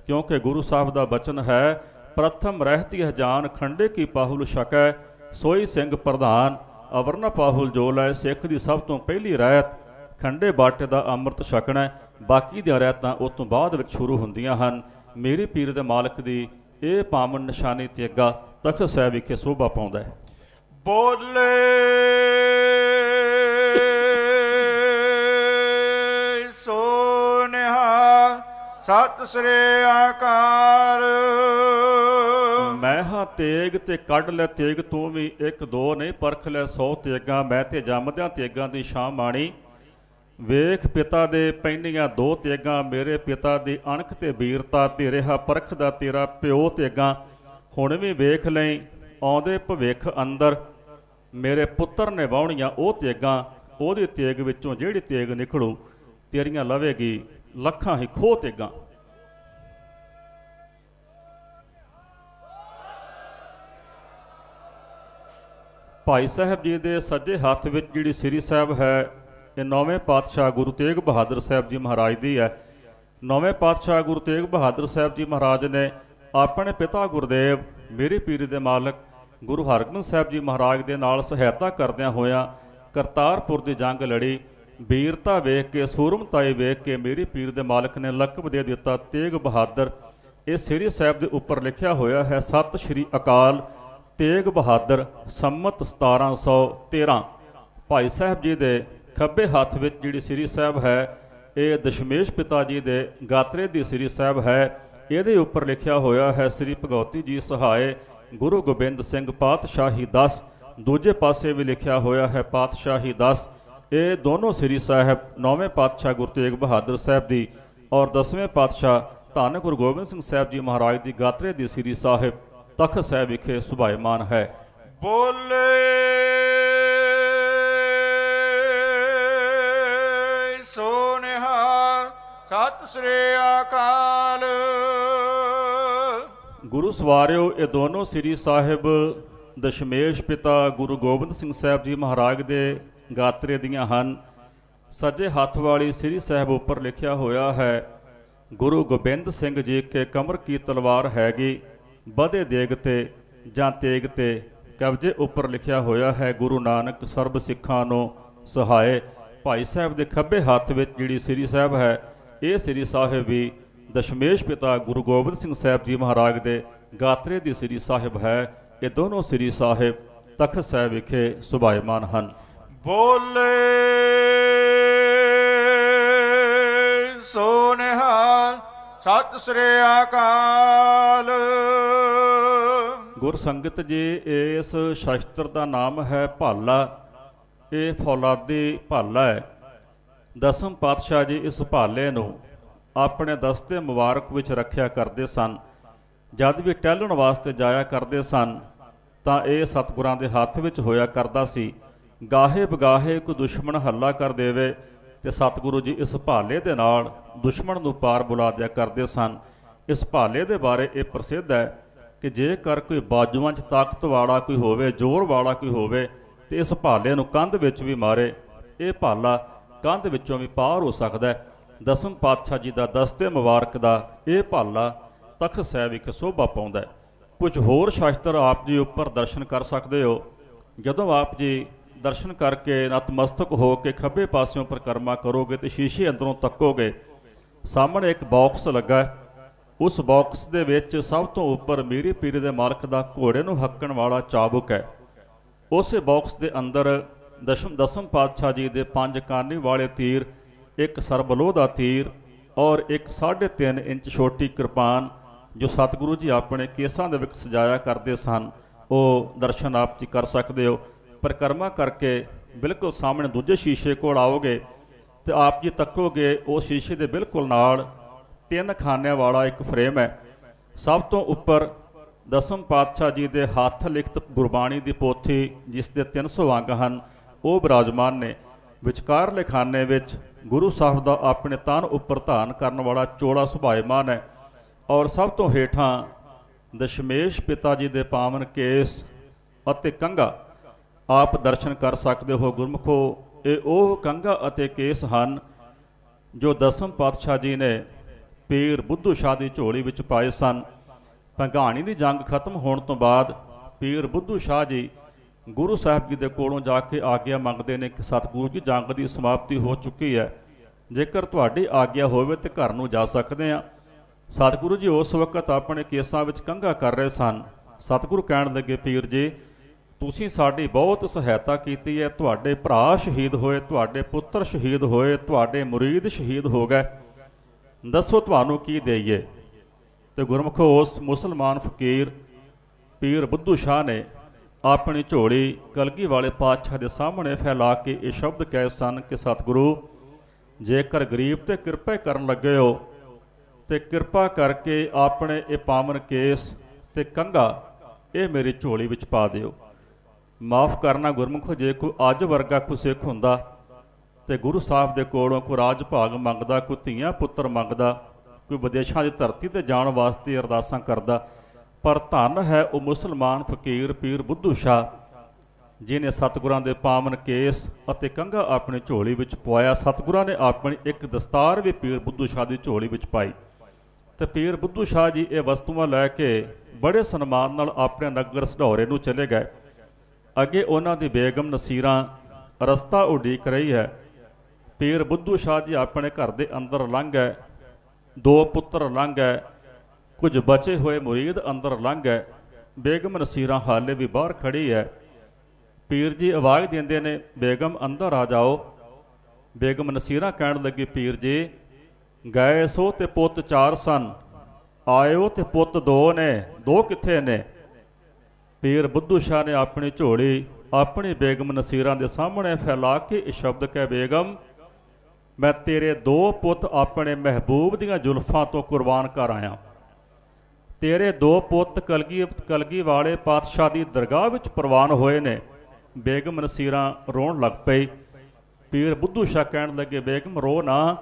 ਕਿਉਂਕਿ ਗੁਰੂ ਸਾਹਿਬ ਦਾ ਬਚਨ ਹੈ, ਪ੍ਰਥਮ ਰਹਿਤੀ ਹਜਾਨ ਖੰਡੇ ਕੀ ਪਾਹੁਲ ਛਕੈ, ਸੋਈ ਸਿੰਘ ਪ੍ਰਧਾਨ ਅਵਰਨਾ ਪਾਹੁਲ ਜੋ ਲੈ। ਸਿੱਖ ਦੀ ਸਭ ਤੋਂ ਪਹਿਲੀ ਰਹਿਤ ਖੰਡੇ ਬਾਟੇ ਦਾ ਅੰਮ੍ਰਿਤ ਛਕਣਾ, ਬਾਕੀ ਦੀਆਂ ਰਹਿਤਾਂ ਉਸ ਤੋਂ ਬਾਅਦ ਵਿੱਚ ਸ਼ੁਰੂ ਹੁੰਦੀਆਂ ਹਨ। ਮੇਰੇ ਪੀਰ ਦੇ ਮਾਲਕ ਦੀ ਇਹ ਪਾਵਨ ਨਿਸ਼ਾਨੀ ਤੇਗਾ ਤਖਤ ਸਾਹਿਬ ਵਿਖੇ ਸ਼ੋਭਾ ਪਾਉਂਦਾ ਹੈ। ਬੋਲੇ ਸੋ ਨਿਹਾਲ, ਸਤਿ ਸ੍ਰੀ ਅਕਾਲ। ਮੈਂ ਹਾਂ ਤੇਗ ਤੇ ਕੱਢ ਲੈ ਤੇਗ ਤੂੰ ਵੀ, ਇੱਕ ਦੋ ਨਹੀਂ ਪਰਖ ਲੈ 100 ਤੇਗਾਂ। ਮੈਂ ਤੇ ਜੰਮਦਿਆਂ ਤੇਗਾਂ ਦੀ ਸ਼ਾਨ ਮਾਣੀ, ਵੇਖ ਪਿਤਾ ਦੇ ਪੈਂਦੀਆਂ 2 ਤੇਗਾਂ। ਮੇਰੇ ਪਿਤਾ ਦੀ ਅਣਖ ਤੇ ਵੀਰਤਾ, ਤੇ ਰਿਹਾ ਪਰਖਦਾ ਤੇਰਾ ਪਿਓ ਤੇਗਾਂ। ਹੁਣ ਵੀ ਵੇਖ ਲਈ ਆਉਂਦੇ ਭਵਿੱਖ ਅੰਦਰ, ਮੇਰੇ ਪੁੱਤਰ ਨੇ ਵਾਹੁਣੀਆਂ ਉਹ ਤੇਗਾਂ। ਉਹਦੀ ਤੇਗ ਵਿੱਚੋਂ ਜਿਹੜੀ ਤੇਗ ਨਿਕਲੂ, ਤੇਰੀਆਂ ਲਵੇਗੀ ਲੱਖਾਂ ਹੀ ਖੋਹ ਤੇਗਾਂ। ਭਾਈ ਸਾਹਿਬ ਜੀ ਦੇ ਸੱਜੇ ਹੱਥ ਵਿੱਚ ਜਿਹੜੀ ਸ੍ਰੀ ਸਾਹਿਬ ਹੈ, ਇਹ 9ਵੇਂ ਪਾਤਸ਼ਾਹ ਗੁਰੂ ਤੇਗ ਬਹਾਦਰ ਸਾਹਿਬ ਜੀ ਮਹਾਰਾਜ ਦੀ ਹੈ। 9ਵੇਂ ਪਾਤਸ਼ਾਹ ਗੁਰੂ ਤੇਗ ਬਹਾਦਰ ਸਾਹਿਬ ਜੀ ਮਹਾਰਾਜ ਨੇ ਆਪਣੇ ਪਿਤਾ ਗੁਰਦੇਵ ਮੇਰੇ ਪੀਰ ਦੇ ਮਾਲਕ ਗੁਰੂ ਹਰਗੋਬਿੰਦ ਸਾਹਿਬ ਜੀ ਮਹਾਰਾਜ ਦੇ ਨਾਲ ਸਹਾਇਤਾ ਕਰਦਿਆਂ ਹੋਇਆਂ ਕਰਤਾਰਪੁਰ ਦੀ ਜੰਗ ਲੜੀ। ਵੀਰਤਾ ਵੇਖ ਕੇ, ਸੂਰਮਤਾਈ ਵੇਖ ਕੇ ਮੇਰੇ ਪੀਰ ਦੇ ਮਾਲਕ ਨੇ ਲਕਬ ਦੇ ਦਿੱਤਾ ਤੇਗ ਬਹਾਦਰ। ਇਹ ਸ੍ਰੀ ਸਾਹਿਬ ਦੇ ਉੱਪਰ ਲਿਖਿਆ ਹੋਇਆ ਹੈ, ਸਤਿ ਸ਼੍ਰੀ ਅਕਾਲ ਤੇਗ ਬਹਾਦਰ ਸੰਮਤ 1713। ਭਾਈ ਸਾਹਿਬ ਜੀ ਦੇ ਖੱਬੇ ਹੱਥ ਵਿੱਚ ਜਿਹੜੀ ਸ੍ਰੀ ਸਾਹਿਬ ਹੈ, ਇਹ ਦਸ਼ਮੇਸ਼ ਪਿਤਾ ਜੀ ਦੇ ਗਾਤਰੇ ਦੀ ਸ੍ਰੀ ਸਾਹਿਬ ਹੈ। ਇਹਦੇ ਉੱਪਰ ਲਿਖਿਆ ਹੋਇਆ ਹੈ, ਸ੍ਰੀ ਭਗਵਤੀ ਜੀ ਸਹਾਏ ਗੁਰੂ ਗੋਬਿੰਦ ਸਿੰਘ ਪਾਤਸ਼ਾਹੀ 10। ਦੂਜੇ ਪਾਸੇ ਵੀ ਲਿਖਿਆ ਹੋਇਆ ਹੈ ਪਾਤਸ਼ਾਹੀ 10। ਇਹ ਦੋਨੋਂ ਸ੍ਰੀ ਸਾਹਿਬ 9ਵੇਂ ਪਾਤਸ਼ਾਹ ਗੁਰੂ ਤੇਗ ਬਹਾਦਰ ਸਾਹਿਬ ਦੀ ਔਰ 10ਵੇਂ ਪਾਤਸ਼ਾਹ ਧੰਨ ਗੁਰੂ ਗੋਬਿੰਦ ਸਿੰਘ ਸਾਹਿਬ ਜੀ ਮਹਾਰਾਜ ਦੀ ਗਾਤਰੇ ਦੀ ਸ੍ਰੀ ਸਾਹਿਬ ਤਖਤ ਸਾਹਿਬ ਵਿਖੇ ਸੁਭਾਇਮਾਨ ਹੈ। ਬੋਲੇ ਸੋ ਨਿਹਾਲ, ਸਤਿ ਸ੍ਰੀ ਅਕਾਲ। ਗੁਰੂ ਸਵਾਰਿਓ, ਇਹ ਦੋਨੋਂ ਸ੍ਰੀ ਸਾਹਿਬ ਦਸ਼ਮੇਸ਼ ਪਿਤਾ ਗੁਰੂ ਗੋਬਿੰਦ ਸਿੰਘ ਸਾਹਿਬ ਜੀ ਮਹਾਰਾਜ ਦੇ ਗਾਤਰੇ ਦੀਆਂ ਹਨ। ਸੱਜੇ ਹੱਥ ਵਾਲੀ ਸ੍ਰੀ ਸਾਹਿਬ ਉੱਪਰ ਲਿਖਿਆ ਹੋਇਆ ਹੈ, ਗੁਰੂ ਗੋਬਿੰਦ ਸਿੰਘ ਜੀ ਕੇ ਕਮਰ ਕੀ ਤਲਵਾਰ ਹੈਗੀ, ਵਧੇ ਦੇਗ ਤੇ ਜਾਂ ਤੇਗ ਤੇ। ਕਬਜੇ ਉੱਪਰ ਲਿਖਿਆ ਹੋਇਆ ਹੈ, ਗੁਰੂ ਨਾਨਕ ਸਰਬ ਸਿੱਖਾਂ ਨੂੰ ਸਹਾਏ। ਭਾਈ ਸਾਹਿਬ ਦੇ ਖੱਬੇ ਹੱਥ ਵਿੱਚ ਜਿਹੜੀ ਸ੍ਰੀ ਸਾਹਿਬ ਹੈ, ਇਹ ਸ੍ਰੀ ਸਾਹਿਬ ਵੀ ਦਸ਼ਮੇਸ਼ ਪਿਤਾ ਗੁਰੂ ਗੋਬਿੰਦ ਸਿੰਘ ਸਾਹਿਬ ਜੀ ਮਹਾਰਾਜ ਦੇ ਗਾਤਰੇ ਦੀ ਸ੍ਰੀ ਸਾਹਿਬ ਹੈ। ਇਹ ਦੋਨੋਂ ਸ੍ਰੀ ਸਾਹਿਬ ਤਖਤ ਸਾਹਿਬ ਵਿਖੇ ਸੁਭਾਇਮਾਨ ਹਨ। ਬੋਲੇ ਸੋ ਨਿਹਾਲ, ਸਤਿ ਸ੍ਰੀ ਅਕਾਲ। ਗੁਰ ਸੰਗਤ ਜੀ, ਇਸ ਸ਼ਸਤਰ ਦਾ ਨਾਮ ਹੈ ਭਾਲਾ। ਇਹ ਫੌਲਾਦੀ ਭਾਲਾ ਹੈ। 10ਵੇਂ ਪਾਤਸ਼ਾਹ ਜੀ ਇਸ ਭਾਲੇ ਨੂੰ ਆਪਣੇ ਦਸਤੇ ਮੁਬਾਰਕ ਵਿੱਚ ਰੱਖਿਆ ਕਰਦੇ ਸਨ। ਜਦ ਵੀ ਟਹਿਲਣ ਵਾਸਤੇ ਜਾਇਆ ਕਰਦੇ ਸਨ ਤਾਂ ਇਹ ਸਤਿਗੁਰਾਂ ਦੇ ਹੱਥ ਵਿੱਚ ਹੋਇਆ ਕਰਦਾ ਸੀ। ਗਾਹੇ ਬਗਾਹੇ ਕੋਈ ਦੁਸ਼ਮਣ ਹੱਲਾ ਕਰ ਦੇਵੇ ਤੇ ਸਤਿਗੁਰੂ ਜੀ ਇਸ ਭਾਲੇ ਦੇ ਨਾਲ ਦੁਸ਼ਮਣ ਨੂੰ ਪਾਰ ਬੁਲਾ ਦਿਆ ਕਰਦੇ ਸਨ। ਇਸ ਭਾਲੇ ਦੇ ਬਾਰੇ ਇਹ ਪ੍ਰਸਿੱਧ ਹੈ ਕਿ ਜੇਕਰ ਕੋਈ ਬਾਜੂਆਂ 'ਚ ਤਾਕਤ ਵਾਲਾ ਕੋਈ ਹੋਵੇ, ਜ਼ੋਰ ਵਾਲਾ ਕੋਈ ਹੋਵੇ, ਤੇ ਇਸ ਭਾਲੇ ਨੂੰ ਕੰਧ ਵਿੱਚ ਵੀ ਮਾਰੇ, ਇਹ ਭਾਲਾ ਕੰਧ ਵਿੱਚੋਂ ਵੀ ਪਾਰ ਹੋ ਸਕਦਾ ਹੈ। 10ਵੇਂ ਪਾਤਸ਼ਾਹ ਜੀ ਦਾ ਦਸਤੇ ਮੁਬਾਰਕ ਦਾ ਇਹ ਭਾਲਾ ਤਖਤ ਸਾਹਿਬ ਇੱਕ ਸ਼ੋਭਾ ਪਾਉਂਦਾ ਹੈ। ਕੁਝ ਹੋਰ ਸ਼ਾਸਤਰ ਆਪ ਜੀ ਉੱਪਰ ਦਰਸ਼ਨ ਕਰ ਸਕਦੇ ਹੋ। ਜਦੋਂ ਆਪ ਜੀ ਦਰਸ਼ਨ ਕਰਕੇ ਨਤਮਸਤਕ ਹੋ ਕੇ ਖੱਬੇ ਪਾਸਿਓਂ ਪਰਿਕਰਮਾ ਕਰੋਗੇ ਤੇ ਸ਼ੀਸ਼ੇ ਅੰਦਰੋਂ ਤੱਕੋਗੇ, ਸਾਹਮਣੇ ਇੱਕ ਬਾਕਸ ਲੱਗਾ ਹੈ। ਉਸ ਬਾਕਸ ਦੇ ਵਿੱਚ ਸਭ ਤੋਂ ਉੱਪਰ ਮੇਰੇ ਪੀਰ ਦੇ ਮਾਲਕ ਦਾ ਘੋੜੇ ਨੂੰ ਹੱਕਣ ਵਾਲਾ ਚਾਬੁਕ ਹੈ। ਉਸੇ ਬਾਕਸ ਦੇ ਅੰਦਰ ਦਸਮ ਪਾਤਸ਼ਾਹ ਜੀ ਦੇ 5 ਕਾਨੀ ਵਾਲੇ ਤੀਰ, ਇੱਕ ਸਰਬਲੋਹ ਦਾ ਤੀਰ ਔਰ ਇੱਕ 3.5 ਇੰਚ ਛੋਟੀ ਕਿਰਪਾਨ ਜੋ ਸਤਿਗੁਰੂ ਜੀ ਆਪਣੇ ਕੇਸਾਂ ਦੇ ਵਿੱਚ ਸਜਾਇਆ ਕਰਦੇ ਸਨ, ਉਹ ਦਰਸ਼ਨ ਆਪ ਜੀ ਕਰ ਸਕਦੇ ਹੋ। ਪਰਿਕਰਮਾ ਕਰਕੇ ਬਿਲਕੁਲ ਸਾਹਮਣੇ ਦੂਜੇ ਸ਼ੀਸ਼ੇ ਕੋਲ ਆਓਗੇ ਤੇ ਆਪ ਜੀ ਤੱਕੋਗੇ, ਉਹ ਸ਼ੀਸ਼ੇ ਦੇ ਬਿਲਕੁਲ ਨਾਲ 3 ਖਾਨਿਆਂ ਵਾਲਾ ਇੱਕ ਫਰੇਮ ਹੈ। ਸਭ ਤੋਂ ਉੱਪਰ 10ਵੇਂ ਪਾਤਸ਼ਾਹ ਜੀ ਦੇ ਹੱਥ ਲਿਖਤ ਗੁਰਬਾਣੀ ਦੀ ਪੋਥੀ, ਜਿਸ ਦੇ 300 ਅੰਗ ਹਨ, ਉਹ ਬਿਰਾਜਮਾਨ ਨੇ। ਵਿਚਕਾਰਲੇ ਖਾਨੇ ਵਿੱਚ ਗੁਰੂ ਸਾਹਿਬ ਦਾ ਆਪਣੇ ਤਨ ਉੱਪਰ ਧਾਰਨ ਕਰਨ ਵਾਲਾ ਚੋਲਾ ਸੁਭਾਇਮਾਨ ਹੈ ਔਰ ਸਭ ਤੋਂ ਹੇਠਾਂ ਦਸ਼ਮੇਸ਼ ਪਿਤਾ ਜੀ ਦੇ ਪਾਵਨ ਕੇਸ ਅਤੇ ਕੰਘਾ ਆਪ ਦਰਸ਼ਨ ਕਰ ਸਕਦੇ ਹੋ। ਗੁਰਮੁਖੋ, ਇਹ ਉਹ ਕੰਘਾ ਅਤੇ ਕੇਸ ਹਨ ਜੋ ਦਸਮ ਪਾਤਸ਼ਾਹ ਜੀ ਨੇ ਪੀਰ ਬੁੱਧੂ ਸ਼ਾਹ ਦੀ ਝੋਲੀ ਵਿੱਚ ਪਾਏ ਸਨ। ਭੰਗਾਣੀ ਦੀ ਜੰਗ ਖਤਮ ਹੋਣ ਤੋਂ ਬਾਅਦ ਪੀਰ ਬੁੱਧੂ ਸ਼ਾਹ ਜੀ ਗੁਰੂ ਸਾਹਿਬ ਜੀ ਦੇ ਕੋਲੋਂ ਜਾ ਕੇ ਆਗਿਆ ਮੰਗਦੇ ਨੇ ਕਿ ਸਤਿਗੁਰੂ ਜੀ, ਜੰਗ ਦੀ ਸਮਾਪਤੀ ਹੋ ਚੁੱਕੀ ਹੈ, ਜੇਕਰ ਤੁਹਾਡੀ ਆਗਿਆ ਹੋਵੇ ਤੇ ਘਰ ਨੂੰ ਜਾ ਸਕਦੇ ਹਾਂ। ਸਤਿਗੁਰੂ ਜੀ ਉਸ ਵਕਤ ਆਪਣੇ ਕੇਸਾਂ ਵਿੱਚ ਕੰਘਾ ਕਰ ਰਹੇ ਸਨ। ਸਤਿਗੁਰੂ ਕਹਿਣ ਲੱਗੇ, ਪੀਰ ਜੀ, ਤੁਸੀਂ ਸਾਡੀ ਬਹੁਤ ਸਹਾਇਤਾ ਕੀਤੀ ਹੈ, ਤੁਹਾਡੇ ਭਰਾ ਸ਼ਹੀਦ ਹੋਏ, ਤੁਹਾਡੇ ਪੁੱਤਰ ਸ਼ਹੀਦ ਹੋਏ, ਤੁਹਾਡੇ ਮੁਰੀਦ ਸ਼ਹੀਦ ਹੋ ਗਏ, ਦੱਸੋ ਤੁਹਾਨੂੰ ਕੀ ਦੇਈਏ। ਤੇ ਗੁਰਮੁਖੋ ਉਸ ਮੁਸਲਮਾਨ ਫਕੀਰ ਪੀਰ ਬੁੱਧੂ ਸ਼ਾਹ ਨੇ ਆਪਣੀ ਝੋਲੀ ਕਲਗੀ ਵਾਲੇ ਪਾਤਸ਼ਾਹ ਦੇ ਸਾਹਮਣੇ ਫੈਲਾ ਕੇ ਇਹ ਸ਼ਬਦ ਕਹੇ ਸਨ ਕਿ ਸਤਿਗੁਰੂ, ਜੇਕਰ ਗਰੀਬ ਤੇ ਕਿਰਪਾ ਕਰਨ ਲੱਗੇ ਹੋ ਤੇ ਕਿਰਪਾ ਕਰਕੇ ਆਪਣੇ ਇਹ ਪਾਵਨ ਕੇਸ ਤੇ ਕੰਘਾ ਇਹ ਮੇਰੀ ਝੋਲੀ ਵਿੱਚ ਪਾ ਦਿਓ। ਮਾਫ ਕਰਨਾ ਗੁਰਮੁਖੋ, ਜੇ ਕੋਈ ਅੱਜ ਵਰਗਾ ਕੋਈ ਸਿੱਖ ਹੁੰਦਾ ਤੇ ਗੁਰੂ ਸਾਹਿਬ ਦੇ ਕੋਲੋਂ ਕੋਈ ਰਾਜ ਭਾਗ ਮੰਗਦਾ, ਕੋਈ ਧੀਆਂ ਪੁੱਤਰ ਮੰਗਦਾ, ਕੋਈ ਵਿਦੇਸ਼ਾਂ ਦੀ ਧਰਤੀ ਤੇ ਜਾਣ ਵਾਸਤੇ ਅਰਦਾਸਾਂ ਕਰਦਾ, ਪਰ ਧੰਨ ਹੈ ਉਹ ਮੁਸਲਮਾਨ ਫਕੀਰ ਪੀਰ ਬੁੱਧੂ ਸ਼ਾਹ ਜਿਨੇ ਸਤਿਗੁਰਾਂ ਦੇ ਪਾਵਨ ਕੇਸ ਅਤੇ ਕੰਘਾ ਆਪਣੀ ਝੋਲੀ ਵਿੱਚ ਪਵਾਇਆ। ਸਤਿਗੁਰਾਂ ਨੇ ਆਪਣੀ ਇੱਕ ਦਸਤਾਰ ਵੀ ਪੀਰ ਬੁੱਧੂ ਸ਼ਾਹ ਦੀ ਝੋਲੀ ਵਿੱਚ ਪਾਈ ਤੇ ਪੀਰ ਬੁੱਧੂ ਸ਼ਾਹ ਜੀ ਇਹ ਵਸਤੂਆਂ ਲੈ ਕੇ ਬੜੇ ਸਨਮਾਨ ਨਾਲ ਆਪਣੇ ਨਗਰ ਸਢੌਰੇ ਨੂੰ ਚਲੇ ਗਏ। ਅੱਗੇ ਉਹਨਾਂ ਦੀ ਬੇਗਮ ਨਸੀਰਾਂ ਰਸਤਾ ਉਡੀਕ ਰਹੀ ਹੈ। ਪੀਰ ਬੁੱਧੂ ਸ਼ਾਹ ਜੀ ਆਪਣੇ ਘਰ ਦੇ ਅੰਦਰ ਲੰਘ ਗਏ, ਦੋ ਪੁੱਤਰ ਲੰਘ ਗਏ, ਕੁਝ ਬਚੇ ਹੋਏ ਮੁਰੀਦ ਅੰਦਰ ਲੰਘ ਗਏ। ਬੇਗਮ ਨਸੀਰਾਂ ਹਾਲੇ ਵੀ ਬਾਹਰ ਖੜੀ ਹੈ। ਪੀਰ ਜੀ ਆਵਾਜ਼ ਦਿੰਦੇ ਨੇ, ਬੇਗਮ ਅੰਦਰ ਆ ਜਾਓ। ਬੇਗਮ ਨਸੀਰਾਂ ਕਹਿਣ ਲੱਗੀ, ਪੀਰ ਜੀ, ਗਏ ਸੋ ਤੇ ਪੁੱਤ 4 ਸਨ, ਆਇਓ ਤੇ ਪੁੱਤ 2 ਨੇ, 2 ਕਿੱਥੇ ਨੇ? ਪੀਰ ਬੁੱਧੂ ਸ਼ਾਹ ਨੇ ਆਪਣੀ ਝੋਲੀ ਆਪਣੀ ਬੇਗਮ ਨਸੀਰਾਂ ਦੇ ਸਾਹਮਣੇ ਫੈਲਾ ਕੇ ਇਹ ਸ਼ਬਦ ਕਹਿ, ਬੇਗਮ, ਮੈਂ ਤੇਰੇ 2 ਪੁੱਤ ਆਪਣੇ ਮਹਿਬੂਬ ਦੀਆਂ ਜ਼ੁਲਫਾਂ ਤੋਂ ਕੁਰਬਾਨ ਕਰ ਆਇਆ। ਤੇਰੇ 2 ਪੁੱਤ ਕਲਗੀ ਵਾਲੇ ਪਾਤਸ਼ਾਹ ਦੀ ਦਰਗਾਹ ਵਿੱਚ ਪ੍ਰਵਾਨ ਹੋਏ ਨੇ। ਬੇਗਮ ਨਸੀਰਾਂ ਰੋਣ ਲੱਗ ਪਈ। ਪੀਰ ਬੁੱਧੂ ਸ਼ਾਹ ਕਹਿਣ ਲੱਗੇ, ਬੇਗਮ ਰੋ ਨਾ,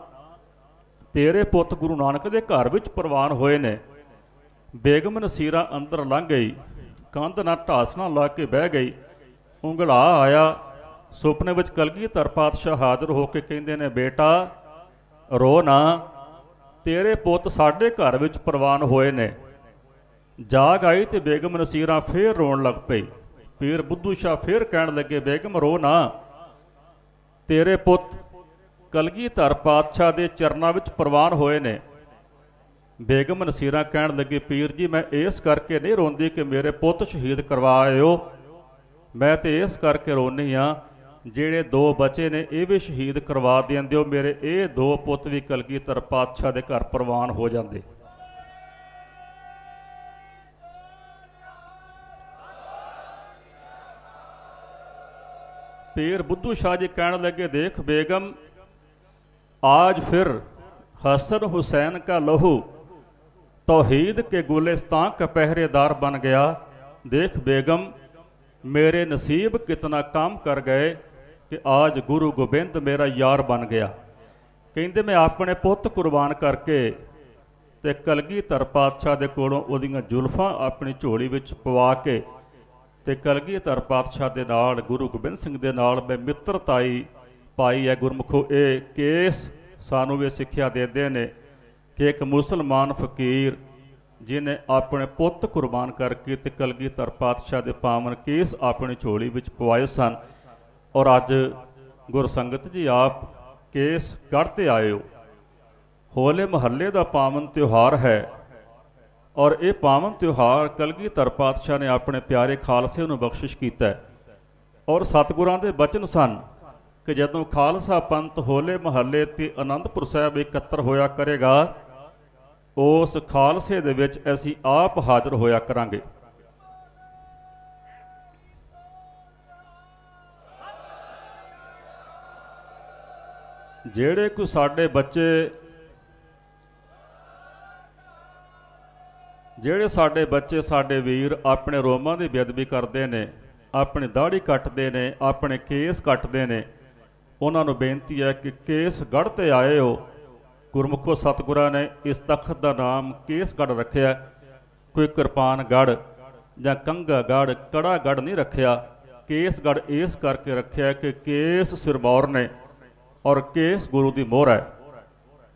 ਤੇਰੇ ਪੁੱਤ ਗੁਰੂ ਨਾਨਕ ਦੇ ਘਰ ਵਿੱਚ ਪ੍ਰਵਾਨ ਹੋਏ ਨੇ। ਬੇਗਮ ਨਸੀਰਾਂ ਅੰਦਰ ਲੰਘ ਗਈ, ਕੰਧ ਨਾਲ ਢਾਸਣਾ ਲਾ ਕੇ ਬਹਿ ਗਈ। ਉਂਗਲਾ ਆਇਆ, ਸੁਪਨੇ ਵਿੱਚ ਕਲਗੀਧਰ ਪਾਤਸ਼ਾਹ ਹਾਜ਼ਰ ਹੋ ਕੇ ਕਹਿੰਦੇ ਨੇ, ਬੇਟਾ ਰੋ ਨਾ, ਤੇਰੇ ਪੁੱਤ ਸਾਡੇ ਘਰ ਵਿੱਚ ਪ੍ਰਵਾਨ ਹੋਏ ਨੇ। ਜਾਗ ਆਈ ਤੇ ਬੇਗਮ ਨਸੀਰਾਂ ਫੇਰ ਰੋਣ ਲੱਗ ਪਈ। ਪੀਰ ਬੁੱਧੂ ਸ਼ਾਹ ਫੇਰ ਕਹਿਣ ਲੱਗੇ, ਬੇਗਮ ਰੋ ਨਾ, ਤੇਰੇ ਪੁੱਤ ਕਲਗੀਧਰ ਪਾਤਸ਼ਾਹ ਦੇ ਚਰਨਾਂ ਵਿੱਚ ਪ੍ਰਵਾਨ ਹੋਏ ਨੇ। ਬੇਗਮ ਨਸੀਰਾਂ ਕਹਿਣ ਲੱਗੀ, ਪੀਰ ਜੀ, ਮੈਂ ਇਸ ਕਰਕੇ ਨਹੀਂ ਰੋਂਦੀ ਕਿ ਮੇਰੇ ਪੁੱਤ ਸ਼ਹੀਦ ਕਰਵਾਏ ਹੋ, ਮੈਂ ਤੇ ਇਸ ਕਰਕੇ ਰੋਂਦੀ ਹਾਂ ਜਿਹੜੇ 2 ਬਚੇ ਨੇ ਇਹ ਵੀ ਸ਼ਹੀਦ ਕਰਵਾ ਦਿੰਦੇ ਹੋ, ਮੇਰੇ ਇਹ 2 ਪੁੱਤ ਵੀ ਕਲਗੀਧਰ ਪਾਤਸ਼ਾਹ ਦੇ ਘਰ ਪ੍ਰਵਾਨ ਹੋ ਜਾਂਦੇ। पीर बुद्धू शाह जी कहने लगे, देख बेगम, आज फिर हसन हुसैन का लहू तौहीद के गुलिस्तान का पहरेदार बन गया। देख बेगम, मेरे नसीब कितना काम कर गए कि आज गुरु गोबिंद मेरा यार बन गया। कहते मैं अपने पुत कुर्बान करके ते कलगीधर पातशाह दे कोलों उहदियां जुल्फां अपनी झोली विच पवा के ते कलगीधर पातशाह दे नाल गुरु गोबिंद सिंह दे नाल मैं मित्रताई पाई है। गुरमुखो ये केस सानू भी सिक्ख्या देते हैं कि एक मुसलमान फकीर जिन्हें अपने पुत कुर्बान करके ते कलगीधर पातशाह दे पावन केस अपनी झोली विच पवाए सन और अज गुरसंगत जी आप केस कढ़ते आए हो। होले महल्ले का पावन त्यौहार है और ये पावन त्यौहार कलगीधर पातशाह ने अपने प्यारे खालसे नूं बख्शिश कीता और सतगुरां दे बचन सन कि जदों खालसा पंथ होले महल्ले ते आनंदपुर साहिब एकत्र होया करेगा उस खालसे दे विच असीं आप हाज़र होया करांगे। जेड़े कोई साडे बच्चे ਜਿਹੜੇ ਸਾਡੇ ਬੱਚੇ ਸਾਡੇ ਵੀਰ ਆਪਣੇ ਰੋਮਾਂ ਦੀ ਬੇਅਦਬੀ ਕਰਦੇ ਨੇ, ਆਪਣੀ ਦਾੜੀ ਕੱਟਦੇ ਨੇ, ਆਪਣੇ ਕੇਸ ਕੱਟਦੇ ਨੇ, ਉਹਨਾਂ ਨੂੰ ਬੇਨਤੀ ਹੈ ਕਿ ਕੇਸ ਗੜ੍ਹ 'ਤੇ ਆਏ ਹੋ। ਗੁਰਮੁਖੋ ਸਤਿਗੁਰਾਂ ਨੇ ਇਸ ਤਖਤ ਦਾ ਨਾਮ ਕੇਸਗੜ੍ਹ ਰੱਖਿਆ, ਕੋਈ ਕਿਰਪਾਨ ਗੜ੍ਹ ਜਾਂ ਕੰਘਾ ਗੜ੍ਹ, ਕੜਾ ਗੜ੍ਹ ਨਹੀਂ ਰੱਖਿਆ। ਕੇਸਗੜ੍ਹ ਇਸ ਕਰਕੇ ਰੱਖਿਆ ਕਿ ਕੇਸ ਸਿਰਮੌਰ ਨੇ ਔਰ ਕੇਸ ਗੁਰੂ ਦੀ ਮੋਹਰ ਹੈ।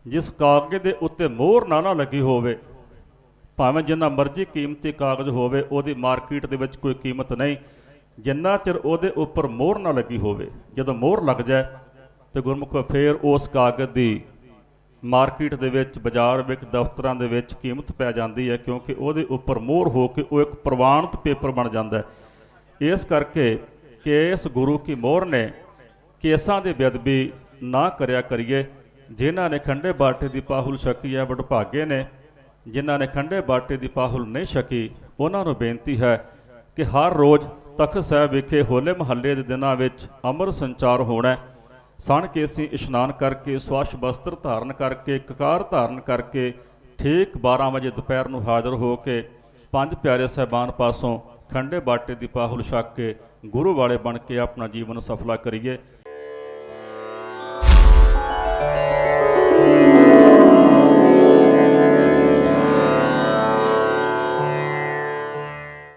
ਜਿਸ ਕਾਗਜ਼ ਦੇ ਉੱਤੇ ਮੋਹਰ ਨਾ ਲੱਗੀ ਹੋਵੇ, ਭਾਵੇਂ ਜਿੰਨਾ ਮਰਜ਼ੀ ਕੀਮਤੀ ਕਾਗਜ਼ ਹੋਵੇ, ਉਹਦੀ ਮਾਰਕੀਟ ਦੇ ਵਿੱਚ ਕੋਈ ਕੀਮਤ ਨਹੀਂ ਜਿੰਨਾ ਚਿਰ ਉਹਦੇ ਉੱਪਰ ਮੋਹਰ ਨਾ ਲੱਗੀ ਹੋਵੇ। ਜਦੋਂ ਮੋਹਰ ਲੱਗ ਜਾਏ ਤੇ ਗੁਰਮੁਖੋ ਫੇਰ ਉਸ ਕਾਗਜ਼ ਦੀ ਮਾਰਕੀਟ ਦੇ ਵਿੱਚ, ਬਾਜ਼ਾਰ ਵਿੱਚ, ਦਫ਼ਤਰਾਂ ਦੇ ਵਿੱਚ ਕੀਮਤ ਪੈ ਜਾਂਦੀ ਹੈ, ਕਿਉਂਕਿ ਉਹਦੇ ਉੱਪਰ ਮੋਹਰ ਹੋ ਕੇ ਉਹ ਇੱਕ ਪ੍ਰਵਾਨਿਤ ਪੇਪਰ ਬਣ ਜਾਂਦਾ ਹੈ। ਇਸ ਕਰਕੇ ਕੇਸ ਗੁਰੂ ਕੀ ਮੋਹਰ ਨੇ, ਕੇਸਾਂ ਦੀ ਬੇਅਦਬੀ ਨਾ ਕਰਿਆ ਕਰੀਏ। ਜਿਨ੍ਹਾਂ ਨੇ ਖੰਡੇ ਬਾਟੇ ਦੀ ਪਾਹੁਲ ਛਕੀ ਹੈ ਵਡਭਾਗੇ ਨੇ, ਜਿਨ੍ਹਾਂ ਨੇ ਖੰਡੇ ਬਾਟੇ ਦੀ ਪਾਹੁਲ ਨਹੀਂ ਛਕੀ ਉਹਨਾਂ ਨੂੰ ਬੇਨਤੀ ਹੈ ਕਿ ਹਰ ਰੋਜ਼ ਤਖਤ ਸਾਹਿਬ ਵਿਖੇ ਹੋਲੇ ਮਹੱਲੇ ਦੇ ਦਿਨਾਂ ਵਿੱਚ ਅੰਮ੍ਰਿਤ ਸੰਚਾਰ ਹੋਣਾ। ਸਣ ਕੇਸੀ ਇਸ਼ਨਾਨ ਕਰਕੇ, ਸਵੱਛ ਵਸਤਰ ਧਾਰਨ ਕਰਕੇ, ਕਕਾਰ ਧਾਰਨ ਕਰਕੇ ਠੀਕ 12 ਵਜੇ ਦੁਪਹਿਰ ਨੂੰ ਹਾਜ਼ਰ ਹੋ ਕੇ ਪੰਜ ਪਿਆਰੇ ਸਾਹਿਬਾਨ ਪਾਸੋਂ ਖੰਡੇ ਬਾਟੇ ਦੀ ਪਾਹੁਲ ਛਕ ਕੇ ਗੁਰੂ ਵਾਲੇ ਬਣ ਕੇ ਆਪਣਾ ਜੀਵਨ ਸਫਲਾ ਕਰੀਏ।